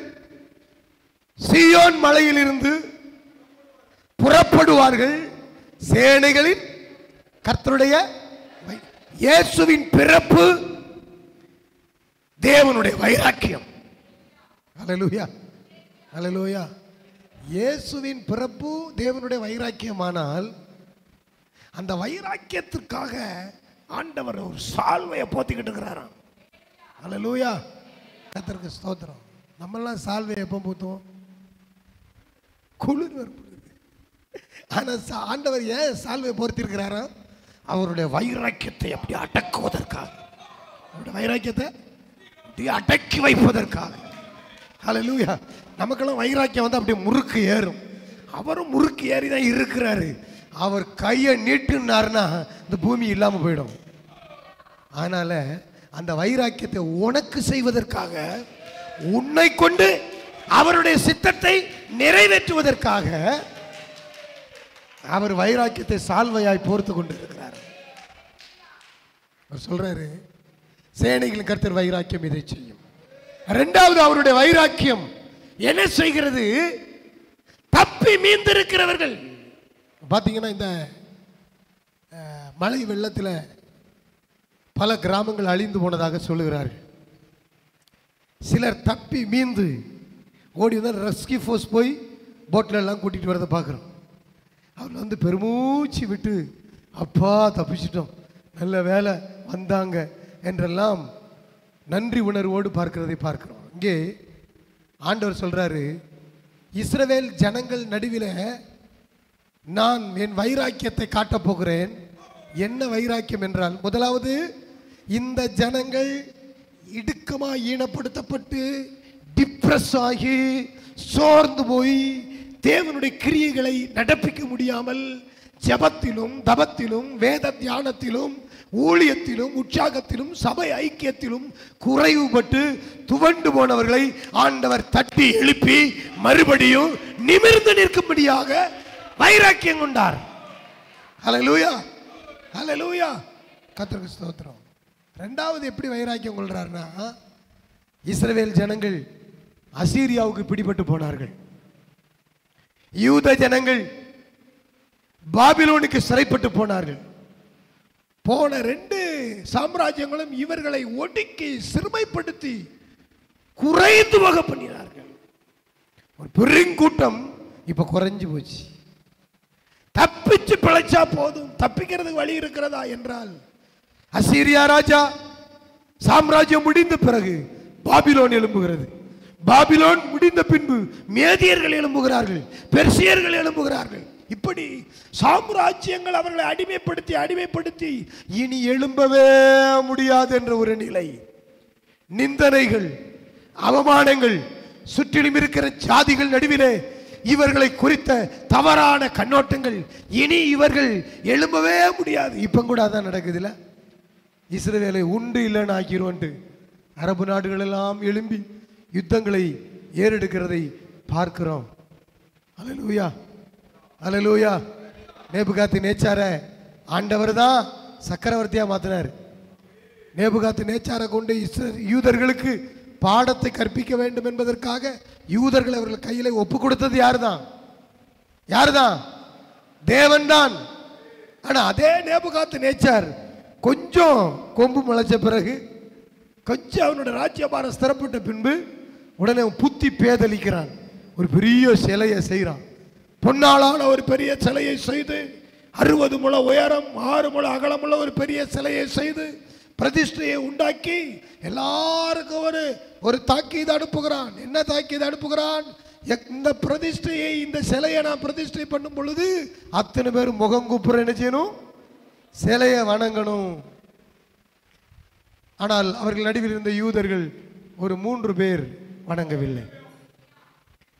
சீயோன் மலையில் இருந்து புறப்படுவார்கள். சேனைகளின் கர்த்தருடைய இயேசுவின் பிறப்பு தேவனுடைய வைராக்கியம். ஹல்லேலூயா, ஹல்லேலூயா. இயேசுவின் பிறப்பு தேவனுடைய வைராக்கியமானால் அந்த வைராக்கியத்திற்காக ஆண்டவர் ஒரு சால்வையை போத்திக்கிட்டு இருக்கிறாராம். ஹல்லேலூயா, கர்த்தருக்கு ஸ்தோத்திரம். நம்மெல்லாம் சால்வையை எப்போ போத்துவோம்? குளிர் வருது. ஆனால் ஆண்டவர் ஏன் சால்வையை போர்த்திருக்கிறாரா? அவருடைய வைராக்கியத்தை அப்படி அடக்குவதற்காக, அவருடைய வைராக்கியத்தை அடக்கி வைப்பதற்காக. ஹல்லேலூயா. நமக்கெல்லாம் வைராக்கியம் வந்து அப்படியே முறுக்கு ஏறும். அவரும் முறுக்கு ஏறி தான் இருக்கிறாரு. அவர் கையை நீட்டுனாருன்னா இந்த பூமி இல்லாமல் போயிடும். அதனால அந்த வைராக்கியத்தை உனக்கு செய்வதற்காக, உன்னை கொண்டு அவருடைய சித்தத்தை நிறைவேற்றுவதற்காக அவர் வைராக்கியத்தை சால்வையாய் போர்த்து கொண்டு இருக்கிறார். அவர் சொல்றாரு, சேனைகளின் கர்த்தர் வைராக்கியம் இதை செய்யும். இரண்டாவது அவருடைய வைராக்கியம் என்ன செய்கிறது? தப்பி மீந்திருக்கிறவர்கள். பார்த்தீங்கன்னா இந்த மழை வெள்ளத்தில் பல கிராமங்கள் அழிந்து போனதாக சொல்லுகிறார்கள். சிலர் தப்பி மீந்து ஓடி வந்தால் ரெஸ்கியூ ஃபோர்ஸ் போய் போட்டில் எல்லாம் கூட்டிகிட்டு வரதை பார்க்குறோம். அவர் வந்து பெருமூச்சு விட்டு அப்பா தப்பிச்சிட்டோம், நல்ல வேலை வந்தாங்க என்றெல்லாம் நன்றி உணர்வோடு பார்க்கிறதை பார்க்கிறோம். இங்கே ஆண்டவர் சொல்றாரு, இஸ்ரவேல் ஜனங்கள் நடுவில் நான் என் வைராக்கியத்தை காட்டப் போகிறேன். என்ன வைராக்கியம் என்றால், முதலாவது இந்த ஜனங்கள் இடுக்கமாக ஈனப்படுத்தப்பட்டு டிப்ரெஸ் ஆகி சோர்ந்து போய் தேவனுடைய கிரியைகளை நடப்பிக்க முடியாமல் ஜெபத்திலும் தபத்திலும் வேத தியானத்திலும் ஊழியத்திலும் உற்சாகத்திலும் சபை ஐக்கியத்திலும் குறைவுபட்டு துவண்டு போனவர்களை ஆண்டவர் தட்டி எழுப்பி மறுபடியும் நிமிர்ந்து நிற்கும்படியாக வைராக்கியம் கொண்டார். ஹல்லேலூயா, ஹல்லேலூயா, கர்த்தருக்கு ஸ்தோத்திரம். இரண்டாவது எப்படி வைராக்கியம் கொள்றார்னா, இஸ்ரவேல் ஜனங்கள் அசீரியாவுக்கு பிடிபட்டு போனார்கள். யூத ஜனங்கள் பாபிலோனுக்கு சிறைப்பட்டு போனார்கள். போன 2 சாம்ராஜ்யங்களும் இவர்களை ஒடுக்கி சிறுமைப்படுத்தி குறைந்து போக பண்ணினார்கள். ஒரு பெருங்கூட்டம் இப்ப குறைஞ்சு போச்சு. தப்பிச்சு பிழைச்சா போதும், தப்பிக்கிறதுக்கு வழி இருக்கிறதா என்றால், அசீரியா ராஜா சாம்ராஜ்யம் முடிந்த பிறகு பாபிலோன் எழும்புகிறது. பாபிலோன் முடிந்த பின்பு மேதியர்கள் எழும்புகிறார்கள், பெர்சியர்கள் எழும்புகிறார்கள். இப்படி சாம்ராஜ்யங்கள் அவர்களை அடிமைப்படுத்தி இனி எழும்பவே முடியாது என்ற ஒரு நிலை. நிந்தனைகள், அவமானங்கள், சுற்றிலும் இருக்கிற ஜாதிகள் நடுவிலே இவர்களை குறித்த தவறான கண்ணோட்டங்கள், இனி இவர்கள் எழும்பவே முடியாது. இப்ப கூட அதான் நடக்குதுல்ல, இஸ்ரவேலை உண்டு இல்லைன்னு ஆக்கிடுவோன்ட்டு அரபு நாடுகள் எல்லாம் எழும்பி யுத்தங்களை ஏறெடுக்கிறதை பார்க்கிறோம். அல்லேலூயா, அல்லேலூயா. நேபுகாத்து நேச்சார ஆண்டவர் தான் சக்கரவர்த்தியா மாத்தினார். நேபுகாத்து நேச்சாரை கொண்டு யூதர்களுக்கு பாடத்தை கற்பிக்க வேண்டும் என்பதற்காக யூதர்கள் அவர்கள் கையில ஒப்பு கொடுத்தது யாருதான்? யாருதான்? தேவன் தான். ஆனா அதே நேபுகாத்து நேச்சார் கொஞ்சம் கொம்பு முளைச்ச பிறகு, கொஞ்சம் அவனுடைய ராஜ்யபாரம் ஸ்திரப்பட்ட பின்பு உடனே புத்தி பேதலிக்கிறான். ஒரு பெரிய சிலையை செய்கிறான். பொன்னாலான ஒரு பெரிய சிலையை செய்து 60 முழ உயரம் 6 முழ அகலமுள்ள ஒரு பெரிய சிலையை செய்து பிரதிஷ்டையை உண்டாக்கி எல்லாருக்கும் ஒரு தாக்கீது அனுப்புகிறான். என்ன தாக்கீது அனுப்புகிறான்? இந்த பிரதிஷ்டையை, இந்த சிலையை நான் பிரதிஷ்டை பண்ணும் பொழுது அத்தனை பேரும் முகம் கூப்புற என்ன செய்யணும்? சிலையை வணங்கணும். ஆனால் அவர்கள் நடுவில் இருந்த யூதர்கள் ஒரு 3 பேர் வணங்கவில்லை.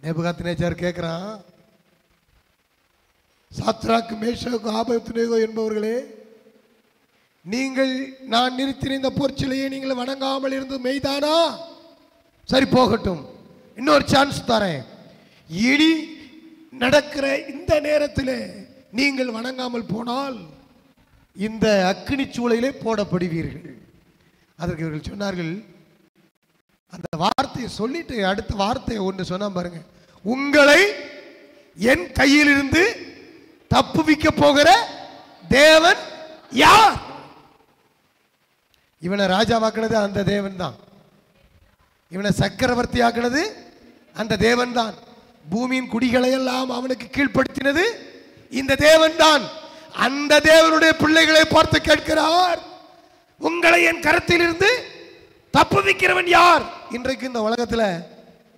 நேபுகாத்நேச்சார் கேட்கிறான், சாத்ராக் மேஷாக் ஆபேத்நேகோ என்பவர்களே, நீங்கள் நான் நிறுத்தின இந்த பொற்சிலையை நீங்கள் வணங்காமல் இருந்து மெய்தானா? சரி போகட்டும், இன்னொரு சான்ஸ் தரேன். இனி நடக்கிற இந்த நேரத்தில் நீங்கள் வணங்காமல் போனால் இந்த அக்கினி சூளையிலே போடப்படுவீர்கள். அதற்கு இவர்கள் சொன்னார்கள், அந்த வார்த்தையை சொல்லிட்டு அடுத்த வார்த்தையை ஒன்று சொன்னா பாருங்க, உங்களை என் கையிலிருந்து தப்புவிக்க போகிற தேவன் யார்? இவனை ராஜாவாக்குனது அந்த தேவன் தான். இவனை சக்கரவர்த்தி ஆக்குனது அந்த தேவன் தான். பூமியின் குடிகளை எல்லாம் அவனுக்கு கீழ்ப்படுத்தினது இந்த தேவன் தான். அந்த தேவனுடைய பிள்ளைகளை பார்த்து கேட்கிறார், உங்களை என் கரத்தில் இருந்து தப்புவிக்கிறவன் யார்? இன்றைக்கு இந்த உலகத்தில்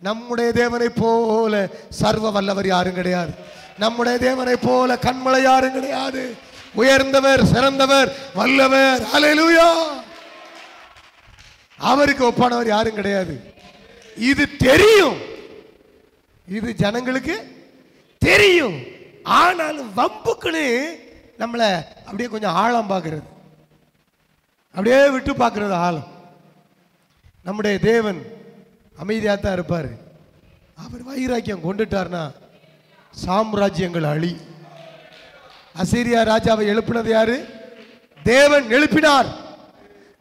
நம்முடைய தேவனை போல சர்வ வல்லவர் யாரும் கிடையாது. நம்முடைய தேவனை போல கண்மலை யாரும் கிடையாது. உயர்ந்தவர், சிறந்தவர், வல்லவர். ஹல்லேலூயா. அவருக்கு ஒப்பானவர் யாரும் கிடையாது. இது தெரியும், இது ஜனங்களுக்கு தெரியும். ஆனாலும் வம்புக்குன்னு நம்மளை அப்படியே கொஞ்சம் ஆழம் பார்க்கிறது, அப்படியே விட்டு பார்க்கிறது ஆழம். நம்முடைய தேவன் அமைதியாக தான் இருப்பார். அவர் வைராக்கியம் கொண்டுட்டார்னா சாம்ராஜ்யங்கள் அழி. அசீரியா ராஜாவை எழுப்பினது யாரு? தேவன் எழுப்பினார்.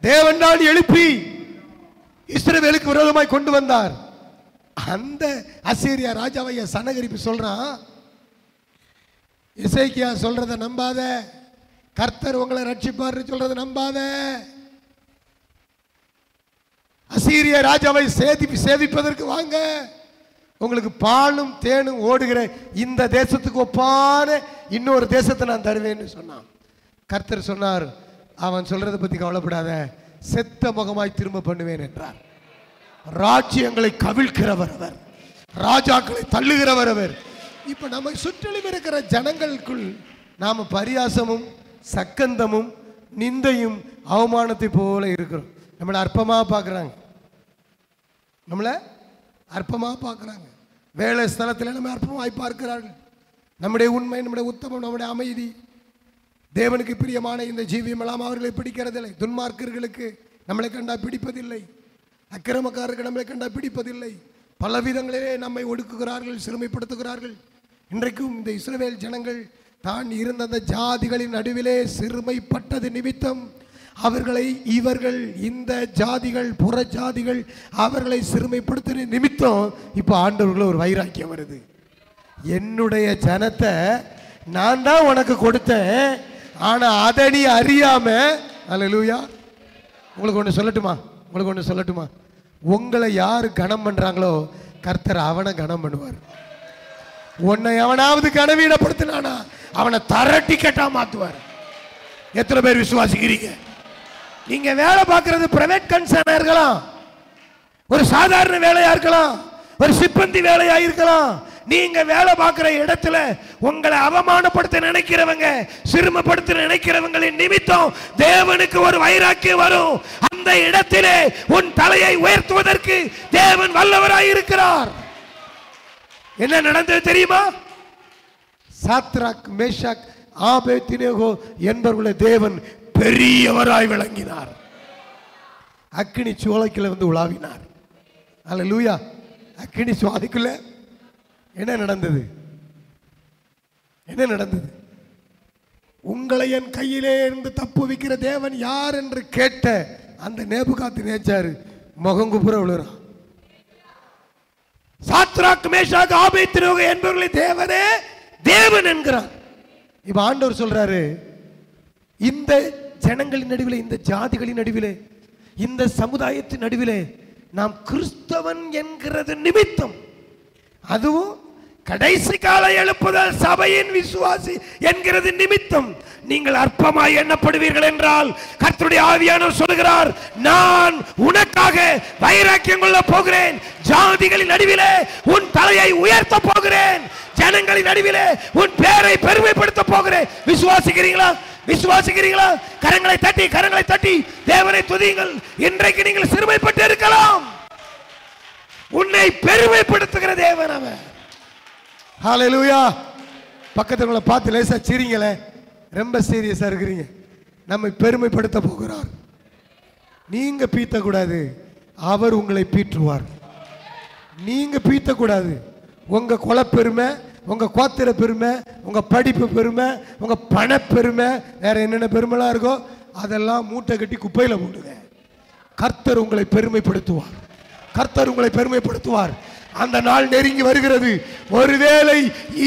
தேவன் தான் எழுப்பி இஸ்ரவேலுக்கு விரோதமாய் கொண்டு வந்தார். அந்த அசீரியா ராஜாவை சனகரிப்பு சொல்றான், எசேக்கியா சொல்றத நம்பாத, கர்த்தர் உங்களை ரட்சிப்பார் சொல்றத நம்பாத. அசீரிய ராஜாவை சேவிப்பதற்கு வாங்க, உங்களுக்கு பாலும் தேனும் ஓடுகிற இந்த தேசத்துக்கு ஒப்பான இன்னொரு தேசத்தை நான் தருவேன்னு சொன்னான். கர்த்தர் சொன்னார், அவன் சொல்றதை பத்தி கவலைப்படாத, செத்த முகமாய் திரும்ப பண்ணுவேன் என்றார். ராஜ்யங்களை கவிழ்க்கிறவர் அவர், ராஜாக்களை தள்ளுகிறவர் அவர். இப்ப நம்ம சுற்றிலும் இருக்கிற ஜனங்களுக்குள் நாம பரியாசமும் சக்கந்தமும் நிந்தையும் அவமானத்தை போல இருக்கிறோம். நம்மளை அற்பமா பார்க்குறாங்க, நம்மளை அற்பமா பார்க்குறாங்க. வேலை ஸ்தலத்தில் நம்ம அற்பமாய் பார்க்கிறார்கள். நம்முடைய உண்மை, நம்முடைய உத்தமம், நம்முடைய அமைதி, தேவனுக்கு பிரியமான இந்த ஜீவியம் எல்லாம் அவர்களை பிடிக்கிறதில்லை. துன்மார்க்கர்களுக்கு நம்மளை கண்டா பிடிப்பதில்லை, அக்கிரமக்காரர்கள் நம்மளை கண்டா பிடிப்பதில்லை. பல விதங்களிலே நம்மை ஒடுக்குகிறார்கள், சிறுமைப்படுத்துகிறார்கள். இன்றைக்கும் இந்த இஸ்ரவேல் ஜனங்கள் தான் இருந்த அந்த ஜாதிகளின் நடுவிலே சிறுமைப்பட்டது நிமித்தம் அவர்களை இவர்கள் இந்த ஜாதிகள் புற ஜாதிகள் அவர்களை சிறுமைப்படுத்தின நிமித்தம் இப்போ ஆண்டவர்கள் ஒரு வைராக்கியம் வருது. என்னுடைய ஜனத்தை நான் தான் உனக்கு கொடுத்தேன், ஆனா அதை நீ அறியாம. அல்லேலூயா. உங்களுக்கு ஒன்று சொல்லட்டுமா, உங்களை யாரு கனம் பண்றாங்களோ கர்த்தர் அவனை கனம் பண்ணுவார். உன்னை எவனாவது கனவீனப்படுத்தினானா அவனை தரட்டி கட்டா மாத்துவார். எத்தனை பேர் விசுவாசிக்கிறீங்க? நீங்க வேலை பார்க்கறது பிரைவேட் கன்சர்னா இருக்கலாம், ஒரு சாதாரண வேலையா இருக்கலாம், ஒரு சிப்பந்தி வேலையா இருக்கலாம். நீங்க வேலை பார்க்கிற இடத்துல உங்களை அவமானப்படுத்த நினைக்கிறவங்க, சிறுமப்படுத்த நினைக்கிறவங்களின் நிமித்தம் தேவனுக்கு ஒரு வைராக்கியம் வரும். அந்த இடத்திலே உன் தலையை உயர்த்துவதற்கு தேவன் வல்லவராய் இருக்கிறார். என்ன நடந்தது தெரியுமா? சாத்ராக், மேஷாக், ஆபேத்நேகோ என்பவர்களை தேவன் பெரியவராய் விளங்கினார். அக்கினி சோலைக்குள்ள வந்து உலாவினார். அல்லேலூயா. அக்கினி சோலைக்குள்ள என்ன நடந்தது? உங்களை என் கையிலே இருந்து தப்புவிக்கிற தேவன் யார் என்று கேட்ட அந்த நேபுகாத்நேச்சார் முகங்குப்புற விழுறான். சாத்ராக், மேஷாக், ஆபேத்நேகோ என்பவர்களை தேவனே தேவன் என்கிறார். இப்ப ஆண்டவர் சொல்றாரு, இந்த ஜனங்களின் நடுவிலே, இந்த ஜாதிகளின் நடுவிலே, இந்த சமுதாயத்தின் நடுவிலே நாம் கிறிஸ்தவன் என்கிறது நிமித்தம், அதுவும் கடைசி கால எழுப்புதல் சபையின் விசுவாசி என்கிறது நிமித்தம் நீங்கள் அற்பமாய் எண்ணப்படுவீர்கள் என்றால் கர்த்தருடைய ஆவியானவர் சொல்கிறார், நான் உனக்காக வைராக்கியம் கொள்ள போகிறேன். ஜாதிகளின் நடுவிலே உன் தலையை உயர்த்த போகிறேன். ஜனங்களின் நடுவிலே உன் பேரை பெருமைப்படுத்த போகிறேன். விசுவாசிக்கிறீங்களா? கரங்களை தட்டி தேவனை துதியுங்கள். இன்றைக்கு நீங்கள் சிறுமைப்பட்டு இருக்கலாம், உன்னை பெருமைப்படுத்துகிற தேவன் அவன். ஹல்லேலூயா. பக்கத்துல பார்த்து லேசா சிரிங்களே, ரொம்ப சீரியஸா இருக்கிறீங்க. நம்மை பெருமைப்படுத்த போகிறார். நீங்க பீத்தக்கூடாது, அவர் உங்களை பீற்றுவார். நீங்க பீத்தக்கூடாது. உங்க குலப்பெருமை, உங்க கோத்திர பெருமை, உங்க படிப்பு பெருமை, உங்க பண பெருமை, வேற என்னென்ன பெருமைலாம் இருக்கோ அதெல்லாம் மூட்டை கட்டி குப்பையில போடுங்க. கர்த்தர் உங்களை பெருமைப்படுத்துவார். அந்த நாள் நெருங்கி வருகிறது. ஒருவேளை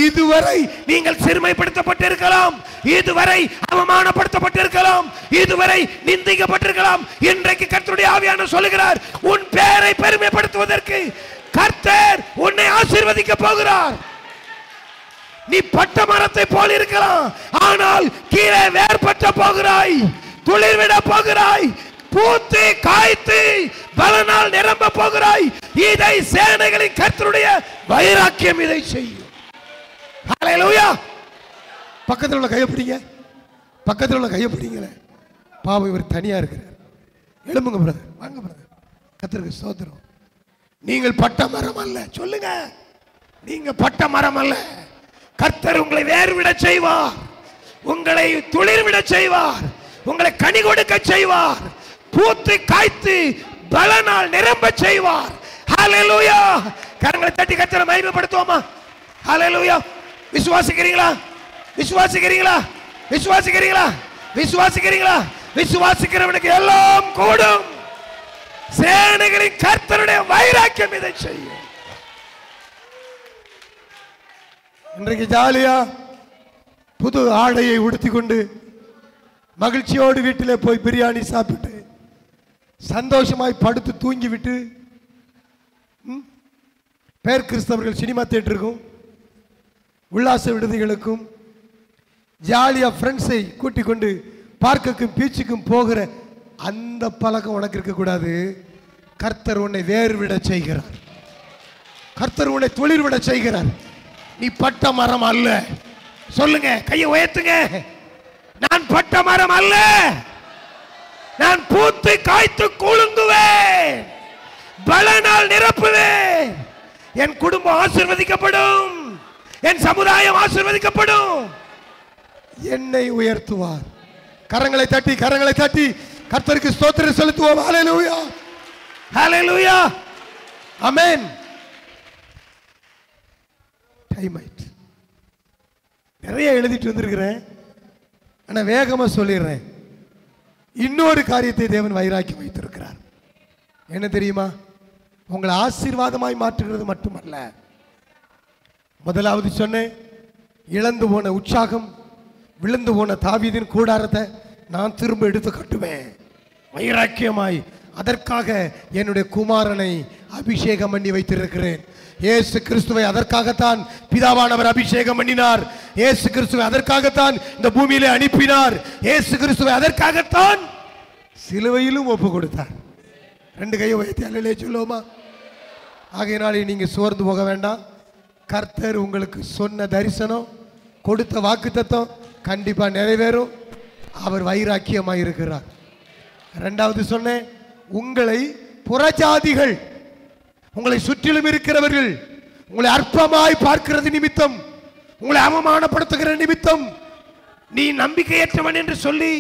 இதுவரை நீங்கள் சிறுமைப்படுத்தப்பட்டிருக்கலாம், இதுவரை அவமானப்படுத்தப்பட்டிருக்கலாம், இதுவரை நிந்திக்கப்பட்டிருக்கலாம். இன்றைக்கு கர்த்தருடைய ஆவியானவர் சொல்லுகிறார், உன் பேரை பெருமைப்படுத்துவதற்கு கர்த்தர் உன்னை ஆசீர்வதிக்க போகிறார். நீ பட்ட மரத்தை போல் இருக்கலாம், ஆனால் கீழே வேர்பற்ற போகிறாய், துளிர்விட போகிறாய், பூத்து காய்த்து பலனால் நிரம்ப போகிறாய். இதை சேனைகளின் கர்த்தருடைய வைராக்கியம் இதை செய்யும். ஹல்லேலூயா. பக்கத்தில் உள்ள கையை பிடிங்க. பாவம், இவர் தனியா இருக்கிறார். எழும்புங்க பிரதர், வாங்க பிரதர். கர்த்தருக்கு ஸ்தோத்திரம். நீங்கள் பட்ட மரம் அல்ல. சொல்லுங்க, நீங்க பட்ட மரம் அல்ல. கர்த்தர் உங்களை வேர்விட செய்வார், உங்களை துளிர்விட செய்வார், உங்களை கனி கொடுக்க செய்வார், பூத்து காய்த்து பலனால் நிரம்ப செய்வார். ஹல்லேலூயா. கரங்களை தட்டி கர்த்தரை மகிமைப்படுத்துவோமா? ஹல்லேலூயா. விசுவாசிக்கிறீங்களா? விசுவாசிக்கிறவனுக்கு எல்லாம் கூடும். சேனைகளின் கர்த்தருடைய வைராக்கியம் இதை செய்யும். இன்றைக்கு ஜாலியா புது ஆடையை உடுத்திக் கொண்டு மகிழ்ச்சியோடு வீட்டிலே போய் பிரியாணி சாப்பிட்டு சந்தோஷமாய் படுத்து தூங்கிவிட்டு பேர் கிறிஸ்தவர்கள் சினிமா தியேட்டருக்கும் உல்லாச விடுதிகளுக்கும் ஜாலியா ஃப்ரெண்ட்ஸை கூட்டிக் கொண்டு பார்க்குக்கும் பீச்சுக்கும் போகிற அந்த பழக்கம் உனக்கு இருக்கக்கூடாது. கர்த்தர் உன்னை வேறு விட செய்கிறார். கர்த்தர் உன்னை துளிர் விட செய்கிறார். நீ பட்ட மரம் அல்ல. சொல்லுங்க, கையை உயர்த்துங்க. நான் பட்ட மரம் அல்ல, நான் பூத்து காய்த்து குலுங்குவேன், பலனால் நிரப்புவேன். என் குடும்பம் ஆசீர்வதிக்கப்படும், என் சமுதாயம் ஆசீர்வதிக்கப்படும். என்னை உயர்த்துவார். கரங்களை தட்டி கரங்களை தட்டி கர்த்தருக்கு ஸ்தோத்திரம் செலுத்துவோம். ஹல்லேலூயா, ஹல்லேலூயா, ஆமென். டைம் ஆயிட்டு. நிறைய எழுதிட்டு வந்திருக்கிறேன், ஆனால் வேகமாக சொல்லிடுறேன். இன்னொரு காரியத்தை தேவன் வைராக்கி வைத்திருக்கிறார். என்ன தெரியுமா? உங்களை ஆசீர்வாதமாய் மாற்றுகிறது மட்டுமல்ல. முதலாவது சொன்னேன், இழந்து போன உற்சாகம், விழுந்து போன தாவீதின் கூடாரத்தை நான் திரும்ப எடுத்து கட்டுவேன் வைராக்கியமாய். அதற்காக என்னுடைய குமாரனை அபிஷேகம் பண்ணி வைத்திருக்கிறேன். இயேசு கிறிஸ்துவை அதற்காகத்தான் பிதாவானவர் அபிஷேகம் பண்ணினார். இயேசு கிறிஸ்துவை அதற்காகத்தான் இந்த பூமியிலே அனுப்பினார். இயேசு கிறிஸ்துவை அதற்காகத்தான் சிலுவையிலும் ஒப்பு கொடுத்தார். ரெண்டு கையை உயர்த்தி அல்லேலூயா சொல்லுவோமா? ஆகையினாலே நீங்க சோர்ந்து போக வேண்டாம். கர்த்தர் உங்களுக்கு சொன்ன தரிசனம், கொடுத்த வாக்குத்தத்தம் கண்டிப்பா நிறைவேறும். அவர் வைராக்கியமாய் இருக்கிறார். இரண்டாவது சொன்னேன், உங்களை புறஜாதிகள், உங்களை சுற்றிலும் இருக்கிறவர்கள் உங்களை அற்பமாய் பார்க்கிறது நிமித்தம், உங்களை அவமானப்படுத்துகிற நிமித்தம், நீ நம்பிக்கையற்றவன் என்று சொல்லி,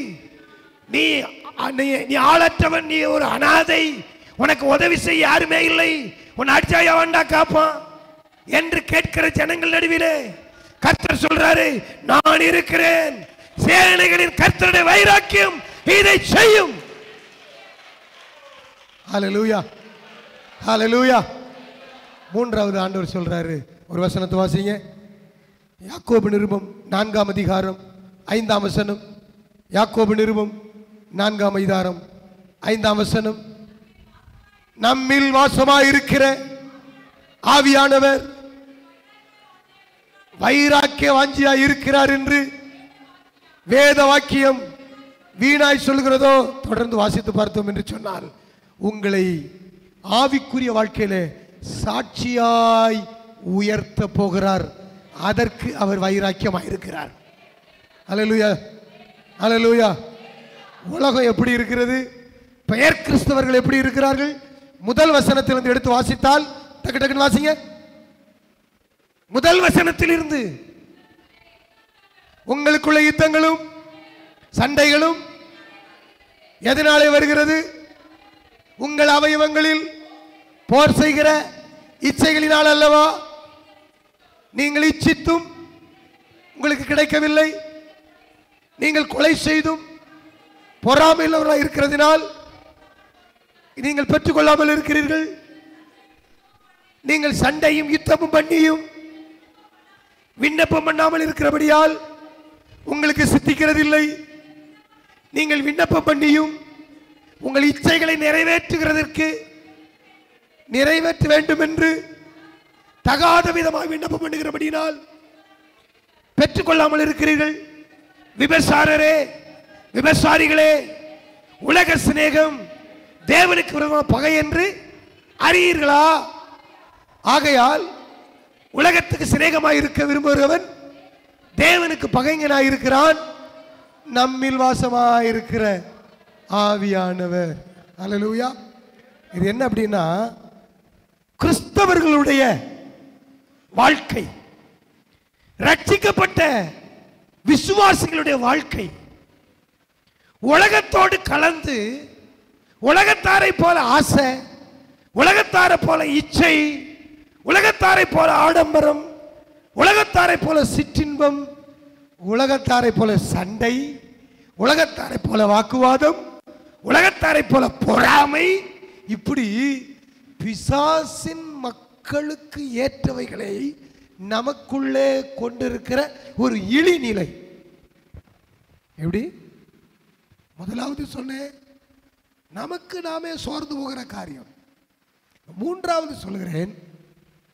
நீ ஆளற்றவன், நீ ஒரு அனாதை, உனக்கு உதவி செய்ய யாருமே இல்லை, உன் அடிச்சாயா வேண்டா காப்பான் என்று கேட்கிற ஜனங்கள் நடுவிலே கர்த்தர் சொல்றாரு, நான் இருக்கிறேன். சேனைகளின் கர்த்தருடைய வைராக்கியம் இதை செய்யும். ஹல்லேலூயா, ஹல்லேலூயா. மூன்றாவது ஆண்டவர் சொல்றாரு, ஒரு வசனத்தை வாசிங்க. யாக்கோபு நிருபம் 4ஆம் அதிகாரம் 5ஆம் வசனம். யாக்கோபு நிருபம் 4ஆம் அதிகாரம் 5ஆம் வசனம். நம்மில் வாசமாயிருக்கிற ஆவியானவர் வைராக்கிய வாஞ்சியா இருக்கிறார் என்று வேத வாக்கியம் வீணாய் சொல்கிறதோ? தொடர்ந்து வாசித்து பார்த்தோம் என்று சொன்னால், உங்களை ஆவிக்குரிய வாழ்க்கையில சாட்சியாய் உயர்த்த போகிறார். அதற்கு அவர் வைராக்கியமாய் இருக்கிறார். அல்லேலூயா, அல்லேலூயா. உலகம் எப்படி இருக்கிறது? பெயர் கிறிஸ்தவர்கள் எப்படி இருக்கிறார்கள்? முதல் வசனத்திலிருந்து எடுத்து வாசித்தால், டக்கு டக்குன்னு வாசிங்க. முதல் வசனத்திலிருந்து, உங்களுக்குள்ள யுத்தங்களும் சண்டைகளும் எதனாலே வருகிறது? உங்கள் அவயவங்களில் போர் செய்கிற இச்சைகளினால் அல்லவா? நீங்கள் இச்சித்தும் உங்களுக்கு கிடைக்கவில்லை, நீங்கள் கொலை செய்தும் பொறாமையுள்ளவர்களாக இருக்கிறதினால் நீங்கள் பெற்றுக்கொள்ளாமல் இருக்கிறீர்கள். நீங்கள் சண்டையும் யுத்தமும் பண்ணியும் விண்ணப்பம் பண்ணாமல் இருக்கிறபடியால் உங்களுக்கு சித்திக்கிறதில்லை. நீங்கள் விண்ணப்பம் பண்ணியும் உங்கள் இச்சைகளை நிறைவேற்றுகிறதற்கு, நிறைவேற்ற வேண்டும் என்று தகாத விதமாக விண்ணப்பம் பண்ணுகிறபடியால் பெற்றுக்கொள்ளாமல் இருக்கிறீர்கள். விபசாரரே, விபசாரிகளே, உலக சிநேகம் தேவனுக்கு விரோதமான பகை என்று அறியீர்களா? ஆகையால் உலகத்துக்கு சிநேகமாய் இருக்க விரும்புகிறவன் தேவனுக்கு பகைஞனாய் இருக்கிறான். நம்மில் வாசமாயிருக்கிற ஆவியானவர். அல்லேலூயா. இது என்ன அப்படின்னா, கிறிஸ்தவர்களுடைய வாழ்க்கை, ரட்சிக்கப்பட்ட விசுவாசிகளுடைய வாழ்க்கை உலகத்தோடு கலந்து, உலகத்தாரை போல ஆசை, உலகத்தாரை போல இச்சை, உலகத்தாரை போல ஆடம்பரம், உலகத்தாரை போல சிற்றின்பம், உலகத்தாரை போல சண்டை, உலகத்தாரை போல வாக்குவாதம், உலகத்தாரை போல பொறாமை, இப்படி பிசாசின் மக்களுக்கு ஏற்றவைகளை நமக்குள்ளே கொண்டிருக்கிற ஒரு இழிநிலை. எப்படி? முதலாவது சொன்னேன், நமக்கு நாமே சோர்ந்து போகிற காரியம். மூன்றாவது சொல்கிறேன்,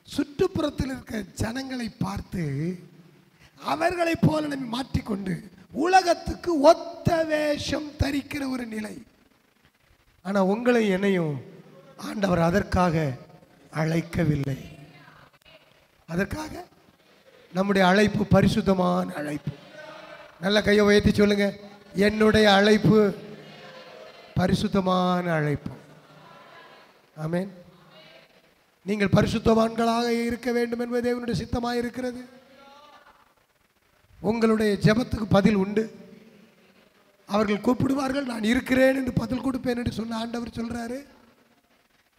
சுற்றுப்புறத்தில் இருக்க ஜனங்களை பார்த்து அவர்களை போல நம்ம மாற்றிக்கொண்டு உலகத்துக்கு ஒத்த வேஷம் தரிக்கிற ஒரு நிலை. ஆனால் உங்களை என்னையும் ஆண்டவர் அதற்காக அழைக்கவில்லை. அதற்காக நம்முடைய அழைப்பு பரிசுத்தமான அழைப்பு. நல்ல கையை உயர்த்தி சொல்லுங்க, என்னுடைய அழைப்பு பரிசுத்தமான அழைப்பு. ஆமென். நீங்கள் பரிசுத்தவான்களாக இருக்க வேண்டும் என்பது தேவனுடைய சித்தமாக இருக்கிறது. உங்களுடைய ஜெபத்துக்கு பதில் உண்டு. அவர்கள் கூப்பிடுவார்கள், நான் இருக்கிறேன் என்று பதில் கொடுப்பேன் என்று சொன்ன ஆண்டவர் சொல்றாரு.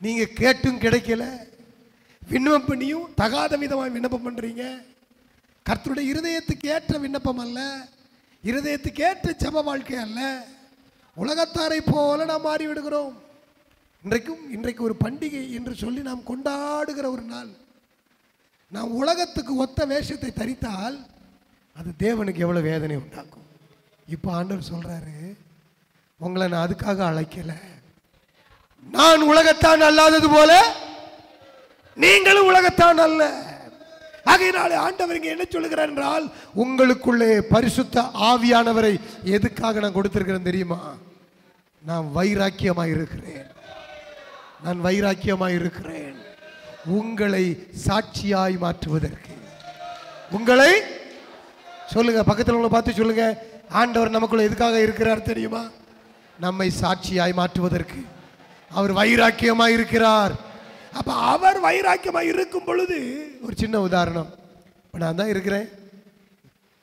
நீங்க கேட்டும் கிடைக்கல, விண்ணப்பம் பண்ணியும் தகாத விதமாக விண்ணப்பம் பண்றீங்க. கர்த்தருடைய இருதயத்துக்கு ஏற்ற விண்ணப்பம் அல்ல, இருதயத்துக்கு ஏற்ற ஜெப வாழ்க்கை அல்ல. உலகத்தாரை போல நாம் மாறிவிடுகிறோம். இன்றைக்கு ஒரு பண்டிகை என்று சொல்லி நாம் கொண்டாடுகிற ஒரு நாள். நாம் உலகத்துக்கு ஒத்த வேஷத்தை தரித்தால் அது தேவனுக்கு எவ்வளவு வேதனை உண்டாக்கும். இப்போ ஆண்டவர் சொல்றாரு, உங்களை நான் அதுக்காக அழைக்கல. நான் உலகத்தான் அல்லாதது போல நீங்களும் உலகத்தான் அல்ல. ஆகையினாலே ஆண்டவர் இங்கே என்ன சொல்லுகிறார் என்றால், உங்களுக்குள்ளே பரிசுத்த ஆவியானவரை எதுக்காக நான் கொடுத்திருக்கிறேன் தெரியுமா? நான் வைராக்கியமாய் இருக்கிறேன். நான் வைராக்கியமாய் இருக்கிறேன் உங்களை சாட்சியாய் மாற்றுவதற்கு. உங்களை சொல்லுங்க, பக்கத்தில் உங்களை பார்த்து சொல்லுங்க, ஆண்டவர் நமக்குள்ள எதுக்காக இருக்கிறார் தெரியுமா? நம்மை சாட்சியாய் மாற்றுவதற்கு. அவர் வைராக்கியமாய் இருக்கிறார். அப்ப அவர் வைராக்கியமாய் இருக்கும் பொழுது, ஒரு சின்ன உதாரணம், நான் தான் இருக்கிறேன்,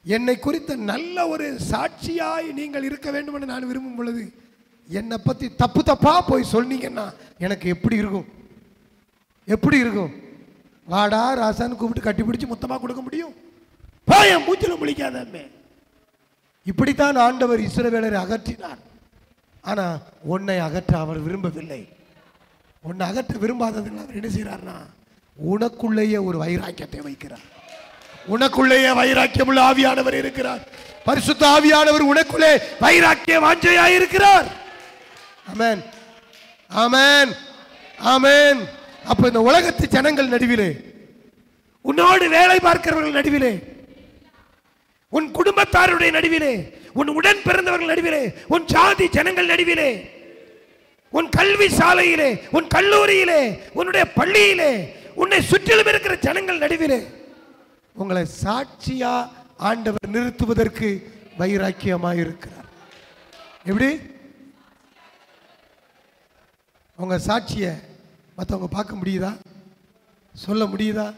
என்னை குறித்த நல்ல ஒரு சாட்சியாய் நீங்கள் இருக்க வேண்டும் என்று நான் விரும்பும் பொழுது, என்னை பத்தி தப்பு தப்பா போய் சொன்னீங்கன்னா எனக்கு எப்படி இருக்கும்? எப்படி இருக்கும்? வாடா ராசான்னு கூப்பிட்டு கட்டி பிடிச்சி மொத்தமாக கொடுக்க முடியும்? போய் மூச்சில் முழிக்காதே. இப்படித்தான் ஆண்டவர் இஸ்ரவேலரை அகற்றினார். ஆனா உன்னை அகற்ற அவர் விரும்பவில்லை. உன்னை அகற்ற விரும்பாததுன்னு அவர் என்ன செய்யறார்னா, உனக்குள்ளேயே ஒரு வைராக்கியத்தை வைக்கிறார். உனக்குள்ளேயே வைராக்கியம் உள்ள ஆவியானவர் இருக்கிறார். பரிசுத்த ஆவியானவர் உனக்குள்ளே வைராக்கிய வாஞ்சையாய் இருக்கிறார். ஆமென், ஆமென், ஆமென். அப்ப இந்த உலகத்து ஜனங்கள் நடுவிலே, உன்னோடு வேலை பார்க்கிறவர்கள் நடுவிலே, உன் குடும்பத்தாருடைய நடுவிலே, உன் உடன் பிறந்தவர்கள் நடுவிலே, உன் சாதி ஜனங்கள் நடுவிலே, உன் கல்வி சாலையிலே, உன் கல்லூரியிலே, உன்னுடைய பள்ளியிலே, உன்னை சுற்றிலும் இருக்கிற ஜனங்கள் நடுவிலே உங்களை சாட்சியா ஆண்டவர் நிறுத்துவதற்கு வைராக்கியமாய் இருக்கிறார். எப்படி? உங்க சாட்சியை மற்றவங்க பார்க்க முடியுதா? சொல்ல முடியுதா?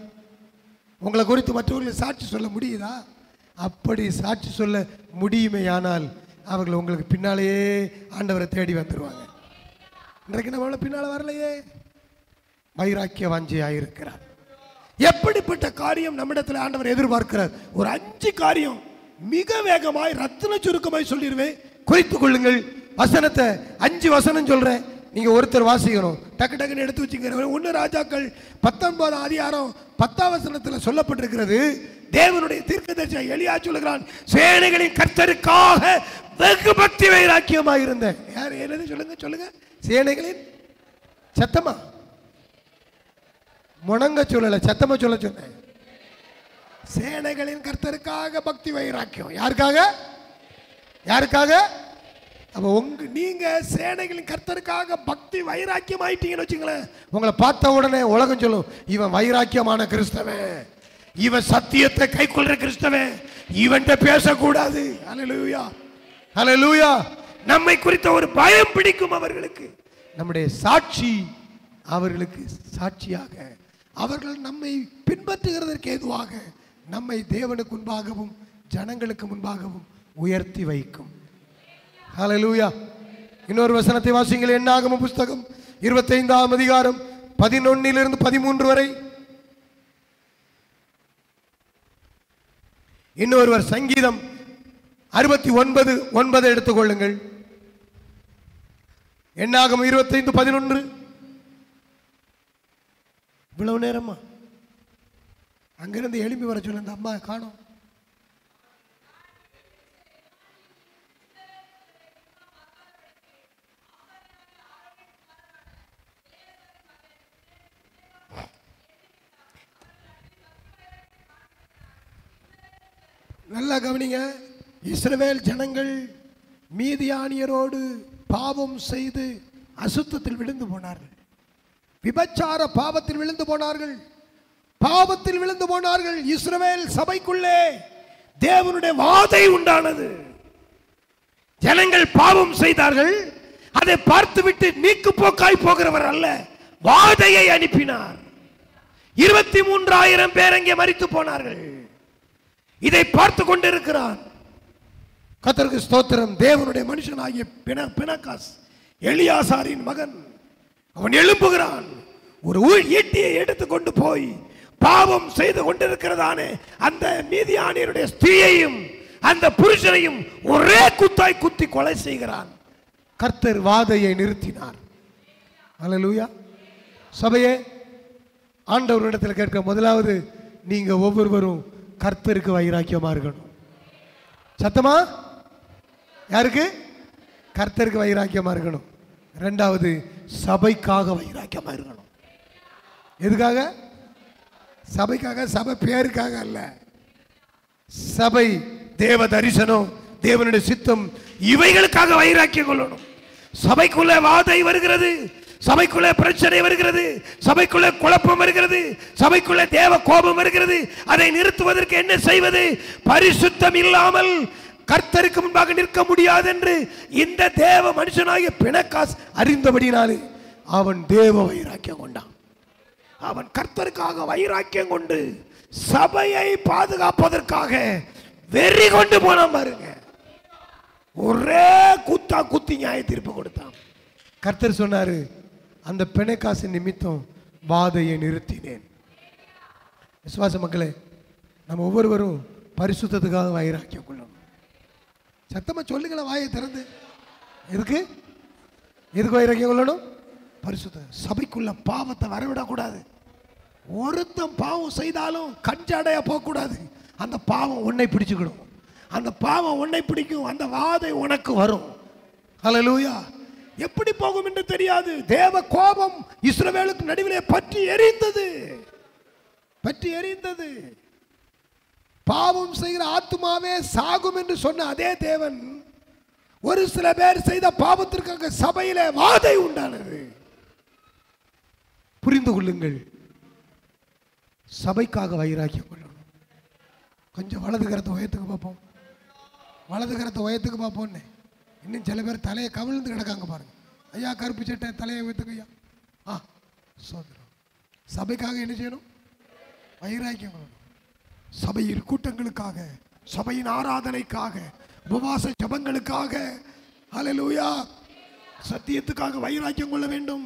உங்களை குறித்து மற்றவர்களுக்கு சாட்சி சொல்ல முடியுதா? அப்படி சாட்சி சொல்ல முடியுமேயானால் அவர்கள் உங்களுக்கு பின்னாலேயே ஆண்டவரை தேடி வந்துடுவாங்க. இன்றைக்கு நம்ம பின்னால் வரலையே. வைராக்கிய வாஞ்சையாக இருக்கிறார். எப்படிப்பட்ட காரியம் நம்மிடத்தில் ஆண்டவர் எதிர்பார்க்கிறார்? ஒரு 5 காரியம் மிக வேகமாய் ரத்தின சுருக்கமாய் சொல்லிடுவேன், குறித்துக் கொள்ளுங்கள். வசனத்தை 5 வசனம் சொல்றேன், நீங்க ஒருத்தர் வாசிக்கணும். டக்கு டக்குன்னு எடுத்து வச்சுங்க. 1 ராஜாக்கள் 19 அதிகாரம் 10 வசனத்தில் சொல்லப்பட்டிருக்கிறது. தேவனுடைய தீர்க்கதரிசி எலியா சொல்லுகிறான், சேனைகளின் கர்த்தருக்காக வெகு பக்தி வைராக்கியமாக இருந்தேன். யார் என்னது சொல்லுங்க, சொல்லுங்க. சேனைகளின் சத்தமா முணங்க சொல்லல, சத்தமா சொல்ல சொன்னேன். சேனைகளின் கர்த்தருக்காக பக்தி வைராக்கியம். யாருக்காக? யாருக்காக? அப்ப நீங்க சேனைகளின் கர்த்தருக்காக பக்தி வைராக்கியம் ஆயிட்டீங்கன்னு வச்சுங்களேன், உங்களை பார்த்த உடனே உலகம் சொல்லும், இவன் வைராக்கியமான கிறிஸ்தவன், இவன் சத்தியத்தை கை கொள்ற கிறிஸ்தவன், இவன்கிட்ட பேசக்கூடாது. ஹல்லேலூயா, ஹல்லேலூயா. நம்மை குறித்த ஒரு பயம் பிடிக்கும் அவர்களுக்கு. நம்முடைய சாட்சி அவர்களுக்கு சாட்சியாக, அவர்கள் நம்மை பின்பற்றுகிறதற்கு ஏதுவாக நம்மை தேவனுக்கு முன்பாகவும் ஜனங்களுக்கு முன்பாகவும் உயர்த்தி வைக்கும். ஹல்லேலூயா. இன்னொரு வசனத்தை வாசிங்கள். என்னாகமம் புஸ்தகம் 25ஆம் அதிகாரம் 11 to 13 வரை. இன்னொருவர் சங்கீதம் 69:9 எடுத்துக்கொள்ளுங்கள். என்னாகமம் 25:11. இவ்வளவு நேரமா அங்கிருந்து எழுப்பி வர சொல்ல, அந்த அம்மா காணோம். நல்லா கவனிங்க. இஸ்ரவேல் ஜனங்கள் மீதியானியரோடு பாவம் செய்து அசுத்தத்தில் விழுந்து போனார்கள். விபச்சார பாவத்தில் விழுந்து போனார்கள். பாவத்தில் விழுந்து போனார்கள். இஸ்ரவேல் சபைக்குள்ளே தேவனுடைய வாதை உண்டானது. ஜனங்கள் பாவம் செய்தார்கள். அதை பார்த்துவிட்டு நீக்கு போக்காய் போகிறவர் அல்ல, வாதையை அனுப்பினார். 23,000 பேர் அங்கே மரித்து போனார்கள். இதை பார்த்து கொண்டிருக்கிறான். கர்த்தருக்கு ஸ்தோத்திரம். தேவனுடைய மனுஷனாகிய பினகாஸ், எலியாசாரின் மகன், அவன் எழும்புகிறான். ஒரு ஈட்டியை எடுத்துக்கொண்டு போய் பாவம் செய்து கொண்டிருக்கிறதானே அந்த மீதியானியருடைய ஸ்திரீயையும் அந்த புருஷனையும் ஒரே குத்தாய் குத்தி கொலை செய்கிறான். கர்த்தர் வாதையை நிறுத்தினார். அல்லேலூயா. சபையே, ஆண்டவரிடத்தில் கேட்க, முதலாவது நீங்க ஒவ்வொருவரும் கர்த்தருக்கு வைராக்கியமா இருக்கணும். சத்தமா? யாருக்கு? கர்த்தருக்கு வைராக்கியமா இருக்கணும். இரண்டாவது, சபைக்காக வைராக்கியமா இருக்கணும். எதுக்காக? சபைக்காக. சபை பேருக்காக அல்ல. சபை, தேவ தரிசனம், தேவனுடைய சித்தம், இவைகளுக்காக வைராக்கியம் கொள்ளணும். சபைக்குள்ள வாதை வருகிறது, சபைக்குள்ள பிரச்சனை வருகிறது, சபைக்குள்ள குழப்பம் வருகிறது, சபைக்குள்ள தேவ கோபம் வருகிறது. அதை நிறுத்துவதற்கு என்ன செய்வது? பரிசுத்தம் இல்லாமல் கர்த்தருக்கு முன்பாக நிற்க முடியாது என்று இந்த தேவ மனுஷனாகிய பினகாஸ் அறிந்தபடினாலே அவன் தேவ வைராக்கியம் கொண்டான். அவன் கர்த்தருக்காக வைராக்கியம் கொண்டு சபையை பாதுகாப்பதற்காக வெறி கொண்டு போனான். பாருங்க, ஒரே குத்தா குத்தி நியாய தீர்ப்பு கொடுத்தான். கர்த்தர் சொன்னாரு, அந்த பினகாசின் நிமித்தம் வாதையை நிறுத்தினேன். விசுவாச மக்களே, நம்ம ஒவ்வொருவரும் பரிசுத்தத்துக்காக வைராக்கியம் கொள்ளணும். சத்தமா சொல்லுங்கள, வாயை திறந்து. எதுக்கு? எதுக்கு வைராக்கியம் கொள்ளணும்? பரிசுத்த. சபைக்குள்ள பாவத்தை வரவிடக்கூடாது. ஒருத்தன் பாவம் செய்தாலும் கஞ்சாடையா போகக்கூடாது. அந்த பாவம் உன்னை பிடிச்சுக்கணும். அந்த பாவம் உன்னை பிடிக்கும். அந்த வாதை உனக்கு வரும். ஹல்லேலூயா. எப்படி போகும் என்று தெரியாது. தேவ கோபம் இஸ்ரவேலுக்கு நடுவிலே பற்றி எரிந்தது. பற்றி எரிந்தது. பாவம் செய்கிற ஆத்துமாவே சாகும் என்று சொன்ன அதே தேவன் ஒரு சில பேர் செய்த பாவத்திற்காக சபையிலே வாதை உண்டானது. புரிந்து கொள்ளுங்கள். சபைக்காக வைராக்கியம் கொள்ளணும். கொஞ்சம் வலது கரத்தை உயரத்துக்கு பார்ப்போம். வலது கரத்தை உயரத்துக்கு பார்ப்போன்னு இன்னும் சில பேர் தலையை கவிழ்ந்து கிடக்காங்க பாருங்க. ஐயா, கருப்பு சட்டை, தலையை உயர்த்துக்கு ஐயா. சோதரம். சபைக்காக என்ன செய்யணும்? வைராக்கியம் கொள்ளணும். சபையில் கூட்டங்களுக்காக, சபையின் ஆராதனைக்காக, உபவாச ஜபங்களுக்காக, ஹல்லேலூயா, சத்தியத்துக்காக வைராக்கியம் கொள்ள வேண்டும்.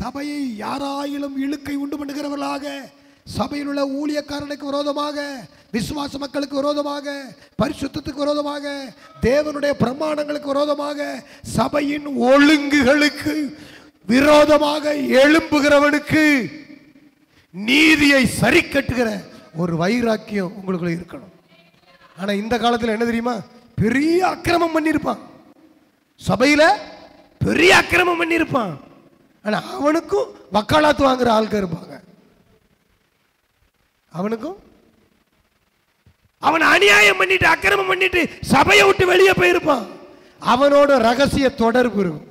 சபையை யாராயிலும் இழுக்கை உண்டு பண்ணுகிறவர்களாக, சபையில் உள்ள ஊழியக்காரனுக்கு விரோதமாக, விசுவாச மக்களுக்கு விரோதமாக, பரிசுத்தத்துக்கு விரோதமாக, தேவனுடைய பிரமாணங்களுக்கு விரோதமாக, சபையின் ஒழுங்குகளுக்கு விரோதமாக எழும்புகிறவனுக்கு நீதியை சரி கட்டுகிற ஒரு வைராக்கியம் உங்களுக்குள்ள இருக்கணும். ஆனா இந்த காலத்தில் என்ன தெரியுமா? பெரிய அக்கிரமம் பண்ணியிருப்பான். சபையில பெரிய அக்கிரமம் பண்ணியிருப்பான். ஆனா அவனுக்கும் வக்காலத்து வாங்குற ஆட்கள் இருப்பாங்க. அவனுக்கும் அவன் அநியாயம் பண்ணிட்டு அக்கிரமம் பண்ணிட்டு சபையை விட்டு வெளியே போயிருப்பான். அவனோட ரகசிய தொடர்பு இருக்கும்.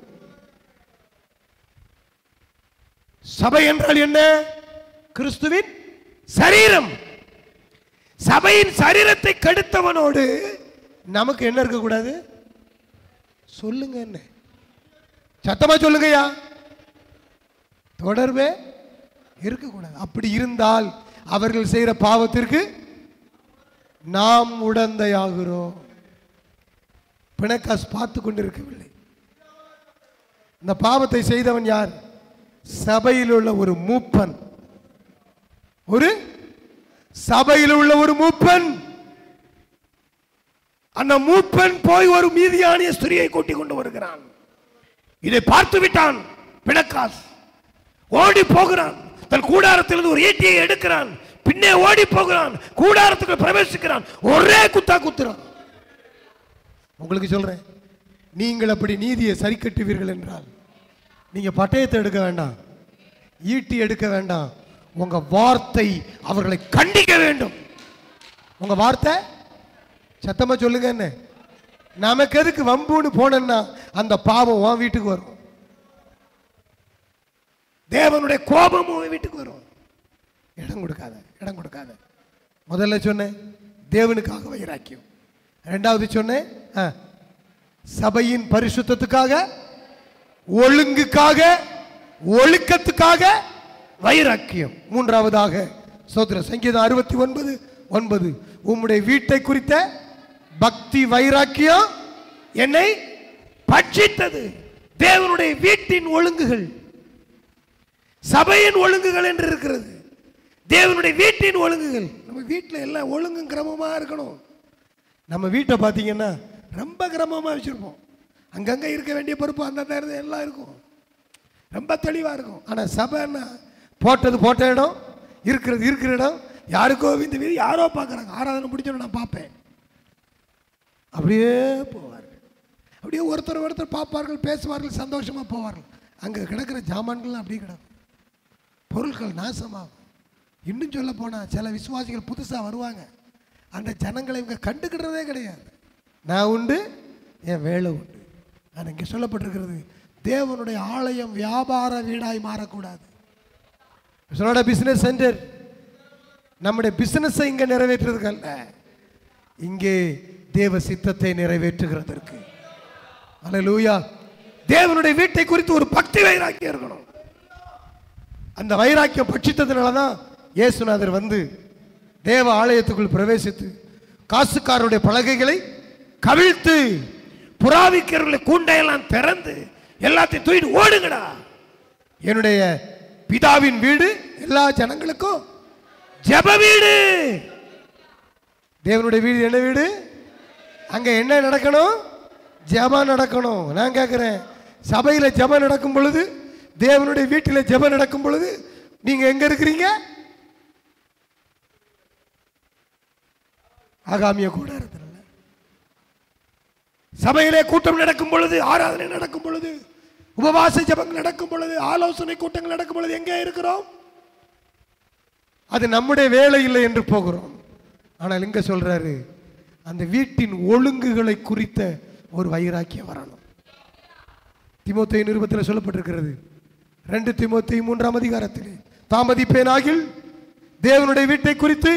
சபை என்றால் என்ன? கிறிஸ்துவின் சரீரம். சபையின் சரீரத்தை கெடுத்தவனோடு நமக்கு என்ன இருக்கக்கூடாது? சொல்லுங்க, என்ன சத்தமா சொல்லுங்கய்யா. தொடர்பே இருக்கக்கூடாது. அப்படி இருந்தால் அவர்கள் செய்கிற பாவத்திற்கு நாம் உடந்தையாகிறோம். பினகாஸ் பார்த்து கொண்டிருக்கவில்லை. இந்த பாவத்தை செய்தவன் யார்? சபையில் உள்ள ஒரு மூப்பன். ஒரு சபையில் உள்ள ஒரு மூப்பன். அந்த மூப்பன் போய் ஒரு மீதியானிய ஸ்திரியை கூட்டிக் கொண்டு வருகிறான். இதை பார்த்து விட்டான் பினகாஸ். ஓடி போகிறான். தன் கூடாரத்திலிருந்து ஒரு ஈட்டியை எடுக்கிறான். பின்னே ஓடி போகிறான். கூடாரத்துக்கு பிரவேசிக்கிறான். ஒரே குத்தா குத்துறான். உங்களுக்கு சொல்றேன், நீங்கள் அப்படி நீதியை சரி கட்டுவீர்கள் என்றால் நீங்க பட்டயத்தை எடுக்க வேண்டாம், ஈட்டி எடுக்க வேண்டாம். உங்க வார்த்தை அவர்களை கண்டிக்க வேண்டும். உங்க வார்த்தை சத்தமா சொல்லுங்க. என்ன நமக்கு எதுக்கு வம்புன்னு போனேன்னா அந்த பாவம் உன் வீட்டுக்கு வரும், தேவனுடைய கோபம் உன் வீட்டுக்கு வரும். இடம் கொடுக்காத, இடம் கொடுக்காத. முதல்ல சொன்னேன் தேவனுக்காக வைராக்கியம். இரண்டாவது சொன்னேன் சபையின் பரிசுத்தத்துக்காக, ஒழுங்குக்காக, ஒழுக்கத்துக்காக வைராக்கியம். மூன்றாவதாக ஸ்தோத்திரம் சங்கீதம் 69:9 உம்முடைய வீட்டை குறித்த பக்தி வைராக்கியம் என்னை பட்சித்தது. தேவனுடைய வீட்டின் ஒழுங்குகள், சபையின் ஒழுங்குகள் என்று இருக்கிறது. தேவனுடைய வீட்டின் ஒழுங்குகள். நம்ம வீட்டில் எல்லாம் ஒழுங்கும் கிரமமாக இருக்கணும். நம்ம வீட்டை பார்த்தீங்கன்னா ரொம்ப கிரமமாக வச்சுருப்போம். அங்கங்கே இருக்க வேண்டிய பொறுப்பு அந்தந்த எல்லாம் இருக்கும், ரொம்ப தெளிவாக இருக்கும். ஆனால் சபைன்னா போட்டது போட்ட இடம், இருக்கிறது இருக்கிற இடம், யாருக்கோ இந்த வீடு யாரோ பார்க்குறாங்க, ஆராதனை பிடிச்சோன்னு நான் பார்ப்பேன், அப்படியே போவார்கள். அப்படியே ஒருத்தர் ஒருத்தர் பார்ப்பார்கள், பேசுவார்கள், சந்தோஷமாக போவார்கள். அங்கே கிடக்கிற ஜாமான்கள் அப்படியே கிடக்கும், பொருட்கள் நாசமாகும். இன்னும் சொல்ல போனால் சில விசுவாசிகள் புதுசாக வருவாங்க, அந்த ஜனங்களை இவங்க கண்டுக்கிடுறதே கிடையாது. நான் உண்டு, என் வேலை உண்டு. ஆனால் இங்கே சொல்லப்பட்டிருக்கிறது தேவனுடைய ஆலயம் வியாபார வீடாய் மாறக்கூடாது. Business centre. நம்முடைய பிசினஸை இங்கே நிறைவேற்றுறதுக்கு அல்ல, இங்கே தேவ சித்தத்தை நிறைவேற்றுகிறதற்கு. அல்லேலூயா. தேவனுடைய வீட்டை குறித்து ஒரு பக்தி வைராக்கியம் இருக்கணும். அந்த வைராக்கியம் பட்சித்ததுனால தான் இயேசுநாதர் வந்து தேவ ஆலயத்துக்குள் பிரவேசித்து காசுக்காரருடைய பலகைகளை கவிழ்த்து புறாவிக்கிறவர்களை கூண்டையெல்லாம் திறந்து எல்லாத்தையும் தூக்கிட்டு ஓடுங்கடா, என்னுடைய பிதாவின் வீடு எல்லா ஜனங்களுக்கும் ஜெப வீடு. தேவனுடைய வீடு என்ன வீடு? அங்க என்ன நடக்கணும்? ஜெபம் நடக்கணும். நான் கேட்கிறேன், சபையில ஜெபம் நடக்கும் பொழுது, தேவனுடைய வீட்டில் ஜெபம் நடக்கும் பொழுது நீங்க எங்க இருக்கிறீங்க? ஆகாமிய கூடாரத்தில். சபையிலே கூட்டம் நடக்கும் பொழுது, ஆராதனை நடக்கும் பொழுது, உபவாச ஜெபங்கள் நடக்கும் பொழுது, ஆலோசனை கூட்டங்கள் நடக்கும் பொழுது எங்கே இருக்கிறோம்? அது நம்முடைய வேலை இல்லை என்று போகிறோம். ஆனால் இங்க சொல்றாரு, அந்த வீட்டின் ஒழுங்குகளை குறித்த ஒரு வைராக்கியம் வரணும். தீமோத்தேயு நிருபத்தில் சொல்லப்பட்டிருக்கிறது, 2 தீமோத்தேயு 3ஆம் அதிகாரத்தில், தாமதிப்பேனாகில் தேவனுடைய வீட்டை குறித்து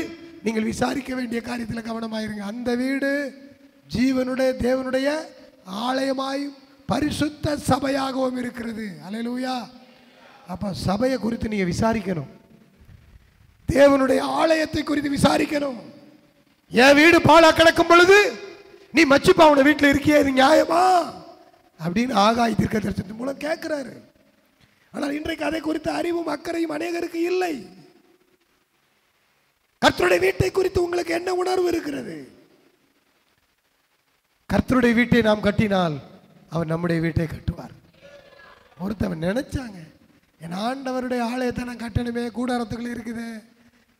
நீங்கள் விசாரிக்க வேண்டிய காரியத்தில் கவனமாயிருங்க. அந்த வீடு ஜீவனுடைய தேவனுடைய ஆலயமாயும் பரிசுத்த சபையாகவும் இருக்கிறது. அல்லேலூயா. அப்ப சபையை குறித்து நீங்க விசாரிக்கணும், தேவனுடைய ஆலயத்தை குறித்து விசாரிக்கணும். என் வீடு பாழா கிடக்கும் பொழுது நீ மச்சிப்பா உன வீட்டில் இருக்கிய, இது நியாயமா அப்படின்னு ஆகாய் தீர்க்கதரிசனத்தின் மூலம் கேட்கிறாரு. ஆனால் இன்றைக்கு அதை குறித்த அறிவும் அக்கறையும் அநேகருக்கு இல்லை. கர்த்தருடைய வீட்டை குறித்து உங்களுக்கு என்ன உணர்வு இருக்கிறது? கர்த்தருடைய வீட்டை நாம் கட்டினால் அவர் நம்முடைய வீட்டை கட்டுவார். ஒருத்தவன் நினைச்சாங்க, என் ஆண்டவருடைய ஆலயத்தை நான் கட்டணுமே, கூடாரத்துக்குள்ள இருக்குது,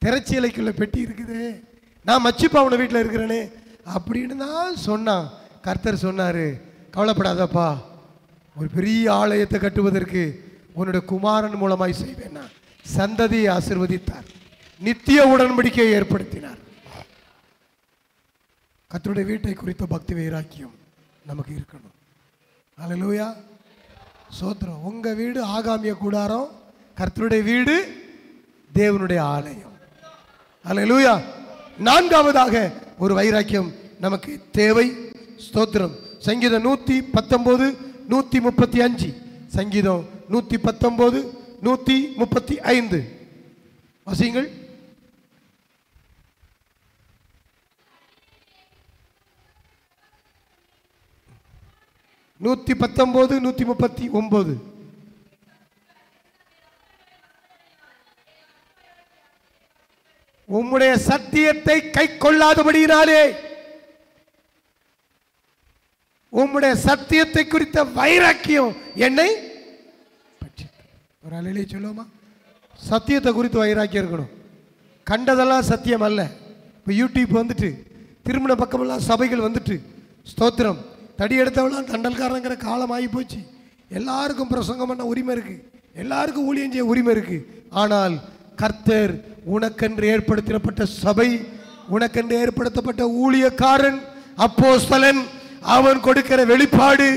திரைச்சீலைக்குள்ள பெட்டி இருக்குது, நான் மச்சிப்பாவன வீட்டில் இருக்கிறேனே அப்படின்னு தான் சொன்னான். கர்த்தர் சொன்னாரு, கவலைப்படாதப்பா, ஒரு பெரிய ஆலயத்தை கட்டுவதற்கு உன்னுடைய குமாரன் மூலமாய் செய்வேன். சந்ததியை ஆசீர்வதித்தார், நித்திய உடன்படிக்கையை ஏற்படுத்தினார். கர்த்தருடைய வீட்டை குறித்த பக்தி வைராக்கியம் நமக்கு இருக்கணும். அல்லேலூயா. சோத்திரம். உங்க வீடு ஆகாமிய கூடாரம், கர்த்தருடைய வீடு தேவனுடைய ஆலயம். அல்லேலூயா. 4ஆவதாக ஒரு வைராக்கியம் நமக்கு தேவை. ஸ்தோத்திரம். சங்கீதம் 119 135. சங்கீதம் 119 135 வாசியுங்கள். நூத்தி 19 139. உம்முடைய சத்தியத்தை கை கொள்ளாதபடியினாலே, உம்முடைய சத்தியத்தை குறித்த வைராக்கியம் என்னை ஒரு அலையிலே சொல்லுவோமா? சத்தியத்தை குறித்து வைராக்கியம் இருக்கணும். கண்டதெல்லாம் சத்தியம் அல்ல. இப்போ யூடியூப் வந்துட்டு, திருமண பக்கமெல்லாம் சபைகள் வந்துட்டு, ஸ்தோத்திரம், தடி எடுத்தவெல்லாம் தண்டல்காரங்கிற காலம் ஆகி போச்சு. எல்லாருக்கும் பிரசங்கம் பண்ண உரிமை இருக்கு, எல்லாருக்கும் ஊழியம் செய்ய உரிமை இருக்கு. ஆனால் கர்த்தர் உனக்கென்று ஏற்படுத்தப்பட்ட சபை, உனக்கென்று ஏற்படுத்தப்பட்ட ஊழியக்காரன், அப்போஸ்தலன், அவன் கொடுக்கிற வெளிப்பாடு,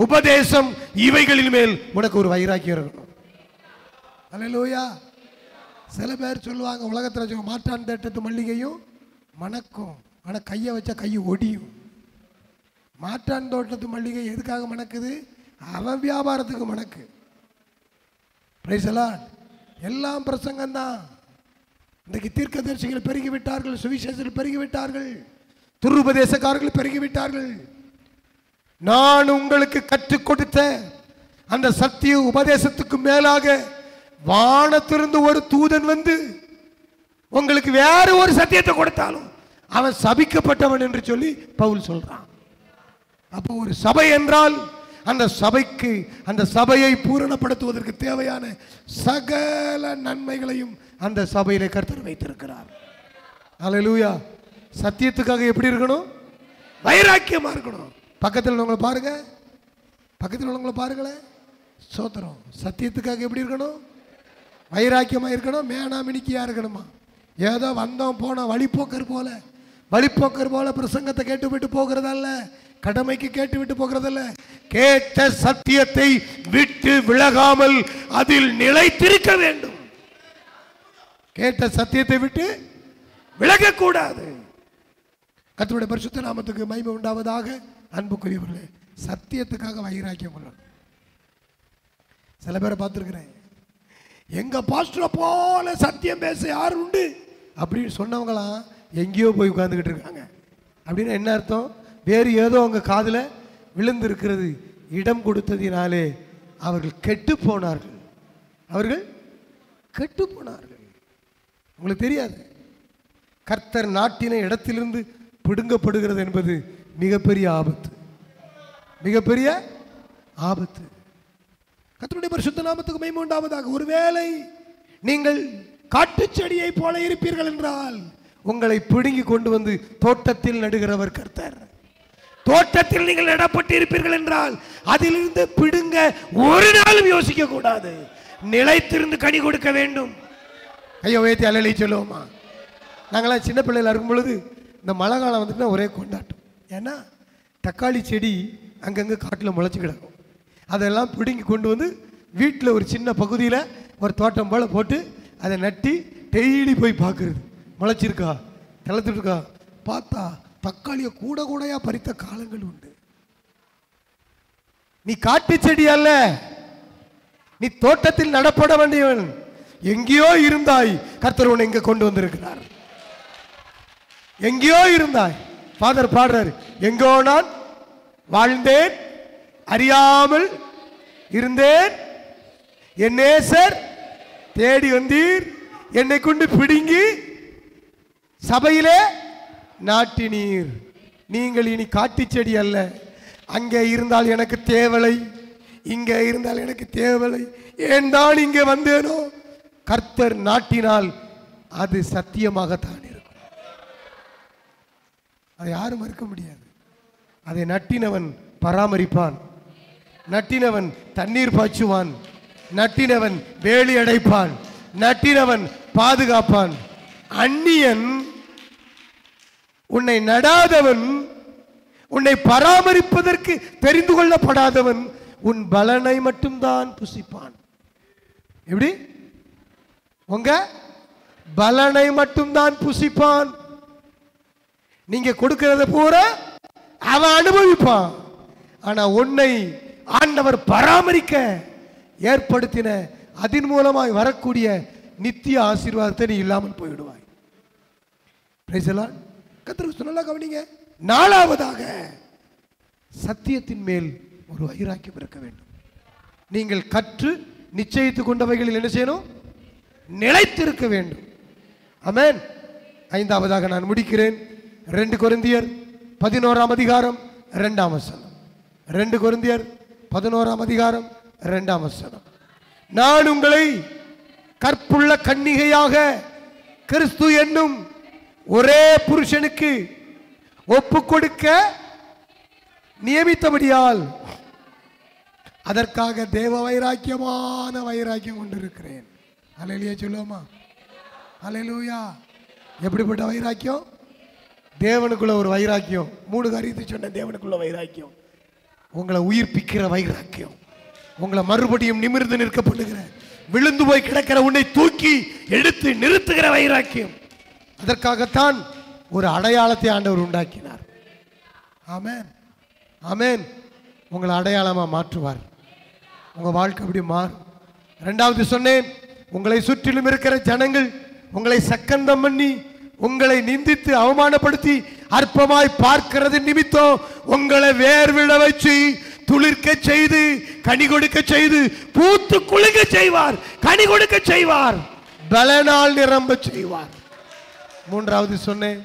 உபதேசம், இவைகளின் மேல் உனக்கு ஒரு வைராக்கியம் இருக்கணும். அல்லேலூயா. சில பேர் சொல்லுவாங்க, உலகத்தில் மாற்றான் தேட்டத்து மல்லிகையும் மணக்கும், ஆனால் கையை வச்சா கை ஒடியும். மாற்றான் தோட்டத்து மல்லிகை எதுக்காக மணக்குது? அவன் வியாபாரத்துக்கு மணக்கு. Praise the Lord. எல்லாம் பிரசங்கம்தான். இன்றைக்கு தீர்க்கதரிசிகள் பெருகிவிட்டார்கள், சுவிசேஷர்கள் பெருகிவிட்டார்கள், துருபதேசக்காரர்கள் பெருகிவிட்டார்கள். நான் உங்களுக்கு கற்றுக் கொடுத்த அந்த சத்திய உபதேசத்துக்கு மேலாக வானத்திலிருந்து ஒரு தூதன் வந்து உங்களுக்கு வேற ஒரு சத்தியத்தை கொடுத்தாலும் அவன் சபிக்கப்பட்டவன் என்று சொல்லி பவுல் சொல்றான். அப்போ ஒரு சபை என்றால் அந்த சபைக்கு, அந்த சபையை பூரணப்படுத்துவதற்கு தேவையான சகல நன்மைகளையும் அந்த சபையிலே கர்த்தர் வைத்திருக்கிறார். அல்லேலூயா. சத்தியத்துக்காக எப்படி இருக்கணும்? வைராக்கியமா இருக்கணும். பக்கத்தில் உள்ளவங்களை பாருங்க, பக்கத்தில் உள்ளவங்களை பாருங்களேன். சோத்திரம். சத்தியத்துக்காக எப்படி இருக்கணும்? வைராக்கியமா இருக்கணும். மேனாமினிக்கியா இருக்கணுமா? ஏதோ வந்தோம் போனோம் வழிபோக்கர் போல பிரசங்கத்தை கேட்டு விட்டு போகிறதல்ல, கடமைக்கு கேட்டு விட்டு போகிறதல்ல. கேட்ட சத்தியத்தை விட்டு விலகாமல் அதில் நிலைத்திருக்க வேண்டும். கேட்ட சத்தியத்தை விட்டு விலகக்கூடாது. கர்த்தருடைய பரிசுத்த நாமத்துக்கு மகிமை உண்டாவதாக. அன்புக்குரியவர்களே, சத்தியத்துக்காக வைராக்கியம் கொள்ளணும். சில பேரை பார்த்துருக்கிறேன், எங்க பாஸ்டரை போல சத்தியம் பேச யார் உண்டு அப்படின்னு சொன்னவங்களாம் எங்கேயோ போய் உட்கார்ந்துக்கிட்டு இருக்காங்க. அப்படின்னா என்ன அர்த்தம்? வேறு ஏதோ அவங்க காதில் விழுந்திருக்கிறது. இடம் கொடுத்ததினாலே அவர்கள் கெட்டு போனார்கள். அவர்கள் கெட்டு போனார்கள். உங்களுக்கு தெரியாது, கர்த்தர் நாட்டின இடத்திலிருந்து பிடுங்கப்படுகிறது என்பது மிகப்பெரிய ஆபத்து, மிகப்பெரிய ஆபத்து. கர்த்தருடைய பரிசுத்த நாமத்துக்கு மகிமை உண்டாவதாக. ஒருவேளை நீங்கள் காட்டுச் செடியை போல இருப்பீர்கள் என்றால் உங்களை பிடுங்கி கொண்டு வந்து தோட்டத்தில் நடுகிறவர் கர்த்தர். தோட்டத்தில் நீங்கள் நடப்பட்டு இருப்பீர்கள் என்றால் அதிலிருந்து பிடுங்க ஒரு நாளும் யோசிக்க கூடாது. நிலைத்திருந்து கனி கொடுக்க வேண்டும். ஐயோ வைத்து அலலி சொல்லுவோமா? நாங்களாம் சின்ன பிள்ளைகள் இருக்கும் பொழுது இந்த மழை காலம் வந்துட்டுனா ஒரே கொண்டாட்டம். ஏன்னா தக்காளி செடி அங்கங்கே காட்டில் முளைச்சி கிடக்கும். அதெல்லாம் பிடுங்கி கொண்டு வந்து வீட்டில் ஒரு சின்ன பகுதியில் ஒரு தோட்டம் போல் போட்டு அதை நட்டி டெய்லி போய் பார்க்குறது. முளைச்சிருக்கா, தளர்த்துருக்கா, பார்த்தா தக்காளியை கூட கூடையாக பறித்த காலங்கள் உண்டு. நீ காட்டு செடி அல்ல, நீ தோட்டத்தில் நடப்பட வேண்டியவன். எங்கேயோ இருந்தாய், கர்த்தர் உன்னை இங்கே கொண்டு வந்திருக்கிறார். எங்கேயோ இருந்தாய். ஃபாதர் பாடுறாரு, எங்கோ நான் வாழ்ந்தேன், அறியாமல் இருந்தேன், என் நேசர் தேடி வந்தீர், என்னை கொண்டு பிடுங்கி சபையிலே நாட்டினீர். நீங்கள் இனி காட்டு செடி அல்ல. அங்கே இருந்தால் எனக்கு தேவலை, இங்கே இருந்தால் எனக்கு தேவலை. ஏன் தான் இங்கே வந்தேனோ? கர்த்தர் நாட்டினால் அது சத்தியமாகத்தான் இருக்கும். அதை யாரும் மறுக்க முடியாது. அதை நட்டினவன் பராமரிப்பான், நட்டினவன் தண்ணீர் பாய்ச்சுவான், நட்டினவன் வேலி அடைப்பான், நட்டினவன் பாதுகாப்பான். அந்நியன், உன்னை நடாதவன், உன்னை பராமரிப்பதற்கு தெரிந்து கொள்ளப்படாதவன் உன் பலனை மட்டும்தான் புசிப்பான். எப்படி? உங்க பலனை மட்டும்தான் புசிப்பான். நீங்க கொடுக்கிறத பூரா அவன் அனுபவிப்பான். ஆனா உன்னை ஆண்டவர் பராமரிக்க ஏற்படுத்தின அதன் மூலமாய் வரக்கூடிய நித்திய ஆசீர்வாதத்தை நீ இல்லாமல் போய்விடுவாய். கர்த்தருக்கு நல்லா கவனிங்க. நாலாவதாக, சத்தியத்தின் மேல் ஒரு வைராக்கியம் இருக்க வேண்டும். நீங்கள் கற்று நிச்சயித்துக் கொண்டவைகளில் என்ன செய்யணும்? நிலைத்திருக்க வேண்டும். ஆமென். ஐந்தாவதாக நான் முடிக்கிறேன். 2 கொரிந்தியர் 11ஆம் அதிகாரம் 2ஆம் வசனம். 2 கொரிந்தியர் 11ஆம் அதிகாரம் 2ஆம் வசனம். நான் உங்களை கற்புள்ள கன்னிகையாக கிறிஸ்து என்னும் ஒரே புருஷனுக்கு ஒப்பு கொடுக்க நியமித்தபடியால் அதற்காக தேவ வைராக்கியமான வைராக்கியம் கொண்டிருக்கிறேன். அல்லேலூயா சொல்லுவோமா? அல்லேலூயா. எப்படிப்பட்ட வைராக்கியம்? தேவனுக்குள்ள ஒரு வைராக்கியம். 3 காரியத்தை சொன்ன. தேவனுக்குள்ள வைராக்கியம், உங்களை உயிர்ப்பிக்கிற வைராக்கியம், உங்களை மறுபடியும் நிமிர்ந்து நிற்க பண்ணுகிற, விழுந்து போய் கிடக்கிற உன்னை தூக்கி எடுத்து நிறுத்துகிற வைராக்கியம். அதற்காகத்தான் ஒரு அடையாளத்தை ஆண்டவர் உண்டாக்கினார். ஆமென், ஆமென். உங்களை அடையாளமாக மாற்றுவார். உங்க வாழ்க்கை அப்படி மாறும். 2வது சொன்னேன், உங்களை சுற்றிலும் இருக்கிற ஜனங்கள் உங்களை சக்கந்தம் பண்ணி, உங்களை நிந்தித்து அவமானப்படுத்தி அற்பமாய் பார்க்கிறது நிமித்தம் உங்களை வேர்விட வச்சு, துளிர்க்க செய்து, கனி கொடுக்க செய்து, பூத்து குலுங்க செய்வார், கனி கொடுக்க செய்வார், பலனால் நிரம்ப செய்வார். 3வது சொன்னேன்,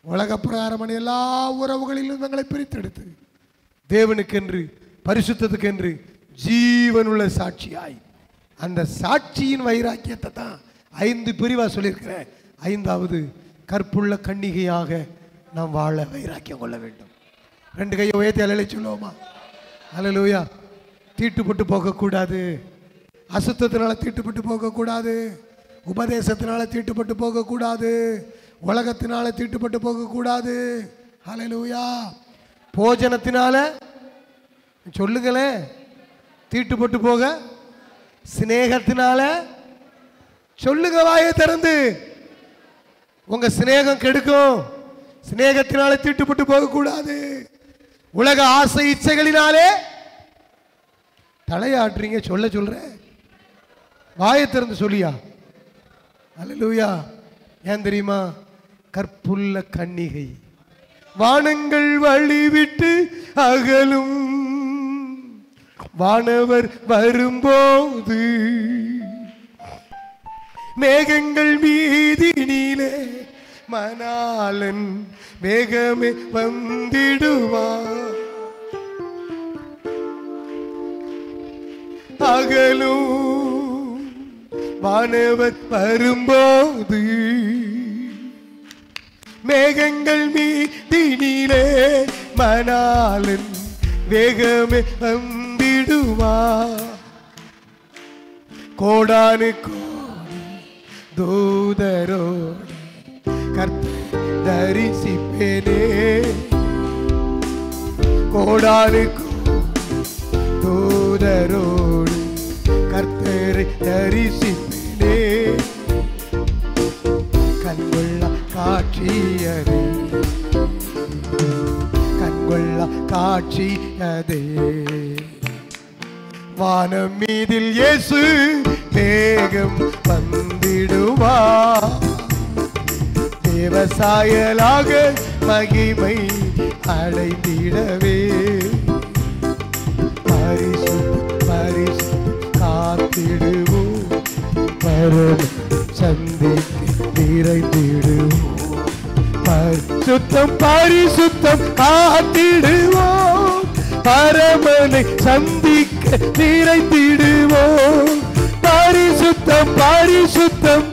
உலக பிரகாரமான எல்லா உறவுகளிலும் எங்களை பிரித்தெடுத்து தேவனுக்கென்று பரிசுத்தத்துக்கென்று ஜீவனுள்ள சாட்சியாய், அந்த சாட்சியின் வைராக்கியத்தை தான் 5 பிரிவா சொல்லியிருக்கிறேன். 5வது, கற்புள்ள கன்னிகையாக நாம் வாழ வைராக்கியம் கொள்ள வேண்டும். 2 கையை உயர்த்தி அல்லேலூயா சொல்லுவோமா? அல்லேலூயா. தீட்டுப்பட்டு போகக்கூடாது, அசுத்தத்தினால தீட்டுப்பட்டு போகக்கூடாது, உபதேசத்தினால தீட்டுப்பட்டு போகக்கூடாது, உலகத்தினால தீட்டுப்பட்டு போகக்கூடாது. அல்லேலூயா. போஜனத்தினால சொல்லுங்களேன் தீட்டுப்பட்டு போக, சிநேகத்தினால சொல்லுங்க வாயை திறந்து. உங்க சிநேகம் கெடுக்கும், சிநேகத்தினால தீட்டுப்பட்டு போகக்கூடாது. உலக ஆசை இச்சைகளினாலே தலையாட்டுறீங்க, சொல்றேன் வாயை திறந்து சொல்லியா? அல்லேலூயா. ஏன் தெரியுமா? கற்புள்ள கன்னிகை வானங்கள் வழிவிட்டு அகலும், வானவர் வரும்போது மேகங்கள் மீதினிலே மணாளன் வேகமே வந்திடுவார். அகலும் வானவர் வரும்போது மேகங்கள் மீதினிலே மணாளன் வேகமே வந்திடுவார். கோடானு கோடி தூதரோடு கர்த்தரை தரிசிப்பேனே, கோடானு கோடி தூதரோடு கர்த்தரை தரிசிப்பேனே. கண்கொள்ள காட்சியதே, கண்கொள்ள காட்சியதே. வானம் மீதில் இயேசு மேகம் வந்திடுவார், தேவசாயலாக மகிமை அடைந்திடவே. பரிசுத்த பரிசுத்த காத்திடுவோம், பரம சந்திக்க நிறைந்திடுவோம். பரிசுத்தம் பரிசுத்தம் காத்திடுவோம், பரமனை சந்திக்க நிறைந்திடுவோம். பரிசுத்தம் பரிசுத்தம்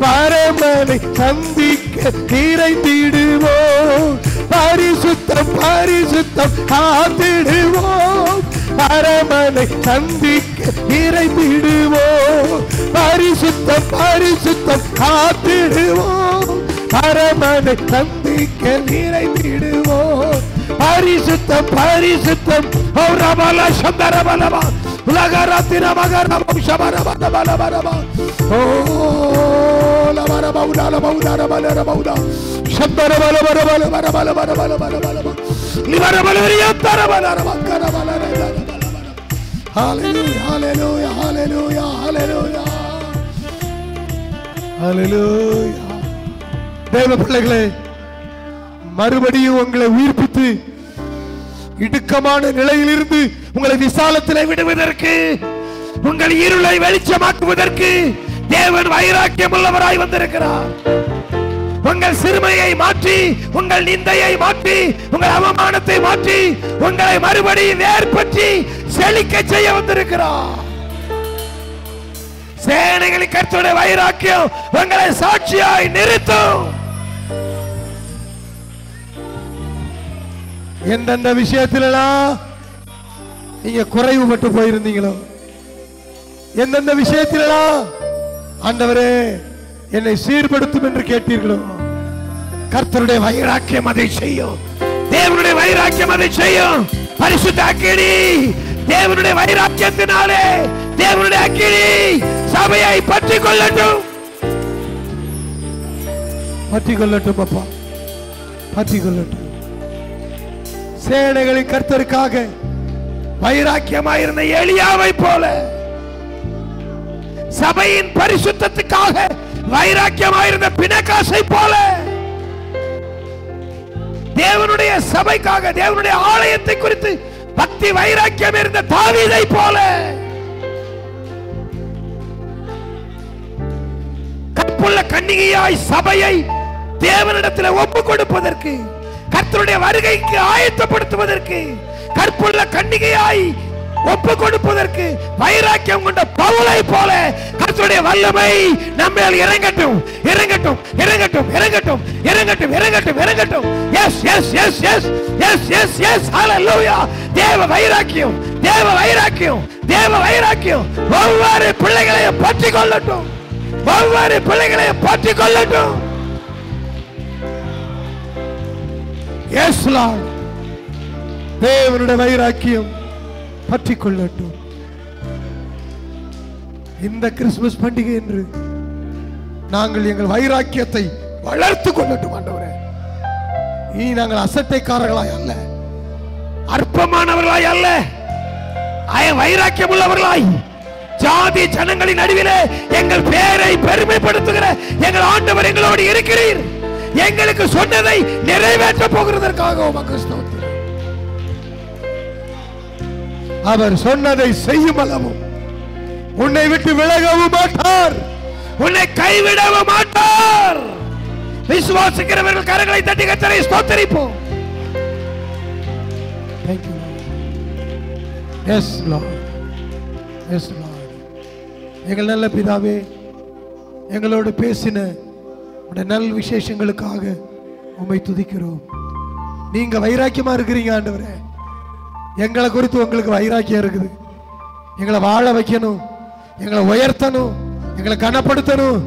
பரமனை சந்திக்க நிறைந்திடுவோம். பரிசுத்தம் பரிசுத்தம் காத்திடுவோம், பரமனை சந்திக்க நிறைந்திடுவோம். பரிசுத்தம் பரிசுத்தம் காத்திடுவோம், பரமனை சந்திக்க நிறைந்திடுவோம். பரிசுத்தம் பரிசுத்தம் ரபல சந்தரபலமா உலகரத்தின மகரபம் சபரபலபலபலபா ஓ லபரபா உலபா உலபலபலபா சந்தரபலபலபலபலபலபலபலபலபலபா லிபரபலரியத்தரபலபா கரபலபலபலபலபா. ஹalleluya ஹalleluya ஹalleluya ஹalleluya ஹalleluya. தேவ பிள்ளைகளே, மறுபடியும் உங்களை உயிர்ப்பித்து இடுக்கமான நிலையிலிருந்து உங்களை விசாலத்திலே விடுவதற்கு, உங்கள் இருளை வெளிச்சமாக்குவதற்கு தேவன் வைராக்கியம் உள்ளவராய் வந்திருக்கிறார். உங்கள் சிறுமையை மாற்றி, உங்கள் நிந்தையை மாற்றி, உங்கள் அவமானத்தை மாற்றி, உங்களை மறுபடியும் வேர்பற்றி செழிக்க செய்ய வந்திருக்கிறார். சேனைகளின் கர்த்தருடைய வைராக்கியம் உங்களை சாட்சியாய் நிறுத்தும். எந்தெந்த விஷயத்திலாம் நீங்க குறைவுபட்டு போயிருந்தீங்களோ, எந்தெந்த விஷயத்திலாம் ஆண்டவரே என்னை சீர்படுத்தும் என்று கேட்டீர்களோ, கர்த்தருடைய வைராக்கியம் அதை செய்யும். தேவனுடைய வைராக்கியம் அதை செய்யும். பரிசுத்த அக்கினி, தேவனுடைய வைராக்கியத்தினாலே தேவனுடைய அக்கினி சபையை பற்றிக் கொள்ளட்டும். பற்றிக் கொள்ளட்டும் அப்பா, பற்றிக் கொள்ளட்டும். சேனைகளின் கர்த்தருக்காக வைராக்கியமாயிருந்த எலியாவை போல, சபையின் பரிசுத்தத்துக்காக வைராக்கியமாயிருந்த பினகாசை போல, தேவனுடைய சபைக்காக, தேவனுடைய ஆலயத்தை குறித்து பக்தி வைராக்கியம் இருந்த தாவீதை போல, கற்புள்ள கன்னிகையாய் சபையை தேவனிடத்தில் ஒப்புக் கொடுப்பதற்கு, கர்த்தருடைய வருகைக்கு ஆயத்தப்படுத்துவதற்கு, கற்புள்ள கன்னிகையாய் ஒப்பு கொடுப்பதற்கு வைராக்கியம் கொண்ட பவுலை போல கர்த்தருடைய வல்லமை நம்மேல் இறங்கட்டும், இறங்கட்டும், இறங்கட்டும், இறங்கட்டும், இறங்கட்டும், இறங்கட்டும், இறங்கட்டும். Yes yes yes yes yes yes yes ஹalleluya. தேவ வைராக்கியம், தேவ வைராக்கியம், தேவ வைராக்கியம் ஒவ்வொரு பிள்ளைகளையும் பற்றிக் கொள்ளட்டும், ஒவ்வொரு பிள்ளைகளையும் பற்றிக் கொள்ளட்டும். எஸ் லார்ட், தேவனுடைய வைராக்கியம் பற்றிக் கொள்ளட்டும். இந்த கிறிஸ்துமஸ் பண்டிகை என்று நாங்கள் எங்கள் வைராக்கியத்தை வளர்த்துக் கொள்ளட்டும் ஆண்டவரே. இனி நாங்கள் அசட்டைக்காரர்களாய் அல்ல, அற்பமானவர்களாய் அல்ல, வைராக்கியம் உள்ளவர்களாய் ஜாதி ஜனங்களின் நடுவிலே எங்கள் பேரை பெருமைப்படுத்துகிற எங்கள் ஆண்டவர் எங்களோடு இருக்கிறீர். எங்களுக்கு சொன்னதை நிறைவேற்ற போகிறதற்காக உமக்கு ஸ்தோத்திரம். அவர் சொன்னதை செய்யும் அளவும் உன்னை விட்டு விலகவும் மாட்டார், உன்னை கைவிடவும் மாட்டார். விசுவாசிக்கிறவர்கள் கரங்களை தட்டி கர்த்தரை ஸ்தோத்திரிப்போம். Thank you Lord. Yes Lord. Yes Lord. எங்கள் நல்ல பிதாவே, எங்களோடு பேசின உடைய நல் விசேஷங்களுக்காக உம்மை துதிக்கிறோம். நீங்க வைராக்கியமா இருக்கிறீங்க ஆண்டவரே. எங்களை குறித்து உங்களுக்கு வைராக்கியம் இருக்குது. எங்களை வாழ வைக்கணும், எங்களை உயர்த்தணும், எங்களை கனப்படுத்தணும்.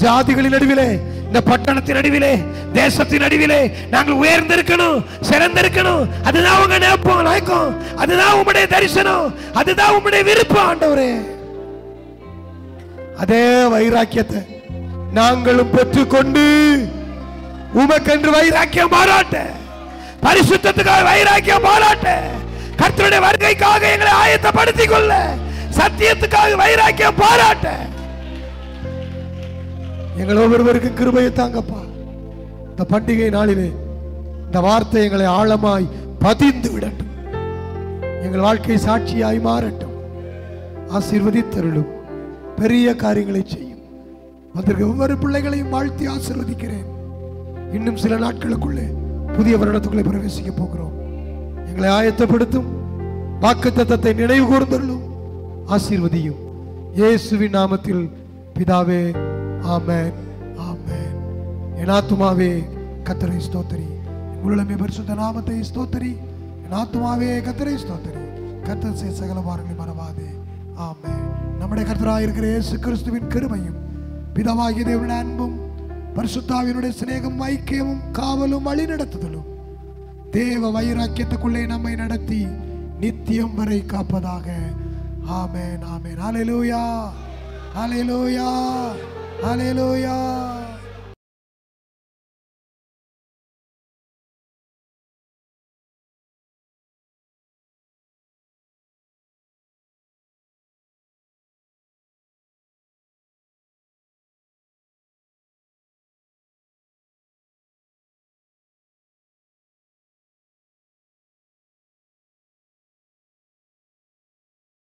ஜாதிகளின் நடுவிலே, இந்த பட்டணத்தின் நடுவிலே, தேசத்தின் நடுவிலே நாங்கள் உயர்ந்திருக்கணும், சிறந்திருக்கணும். அதுதான் உங்க நேப்பம் நாயக்கம், அதுதான் உம்முடைய தரிசனம், அதுதான் உம்முடைய விருப்பம் ஆண்டவரே. அதே வைராக்கியத்தை நாங்களும் பெற்றுக்கொண்டு உமக்கென்று வைராக்கியம் பாராட்ட, பரிசுத்தத்துக்காக வைராக்கியம் பாராட்ட, கர்த்தருடைய வருகைக்காக எங்களை ஆயத்தப்படுத்திக் கொள்ள, சத்தியத்துக்காக வைராக்கியம் பாராட்ட எங்கள் ஒவ்வொருவருக்கு கிருபையை தாங்கப்பா. இந்த பண்டிகை நாளிலே இந்த வார்த்தை எங்களை ஆழமாய் பதிந்து விடட்டும், எங்கள் வாழ்க்கை சாட்சியாய் மாறட்டும். ஆசீர்வதித்தருளும், பெரிய காரியங்களை செய்யும். அதற்கு ஒவ்வொரு பிள்ளைகளையும் வாழ்த்தி ஆசீர்வதிக்கிறேன். இன்னும் சில நாட்களுக்குள்ளே புதிய வருடத்துக்குள்ளே பிரவேசிக்க போகிறோம். எங்களை ஆயத்தப்படுத்தும், வாக்குத்தத்தத்தை நினைவு கூர்ந்தருளும், ஆசீர்வதியும். இயேசுவின் நாமத்தில் பிதாவே, ஆமென், ஆமென். என் ஆத்துமாவே கர்த்தரை ஸ்தோத்திரி, உலகமே பரிசுத்த நாமத்தை ஸ்தோத்திரி. என் ஆத்துமாவே கர்த்தரை ஸ்தோத்திரி, கர்த்தர் செய்த சகல வாரங்களை மறவாதே. ஆமென். நம்முடைய கர்த்தராக இருக்கிற இயேசு கிறிஸ்துவின் கிருபையும், பிதாவாகிய தேவனுடைய அன்பும், பரிசுத்தாவினுடைய சிநேகம், ஐக்கியமும், காவலும், வழிநடத்துதலும் தேவ வைராக்கியத்துக்குள்ளே நம்மை நடத்தி நித்தியம் வரை காப்பதாக. ஆமென், ஆமென். ஹல்லேலூயா, ஹல்லேலூயா, ஹல்லேலூயா.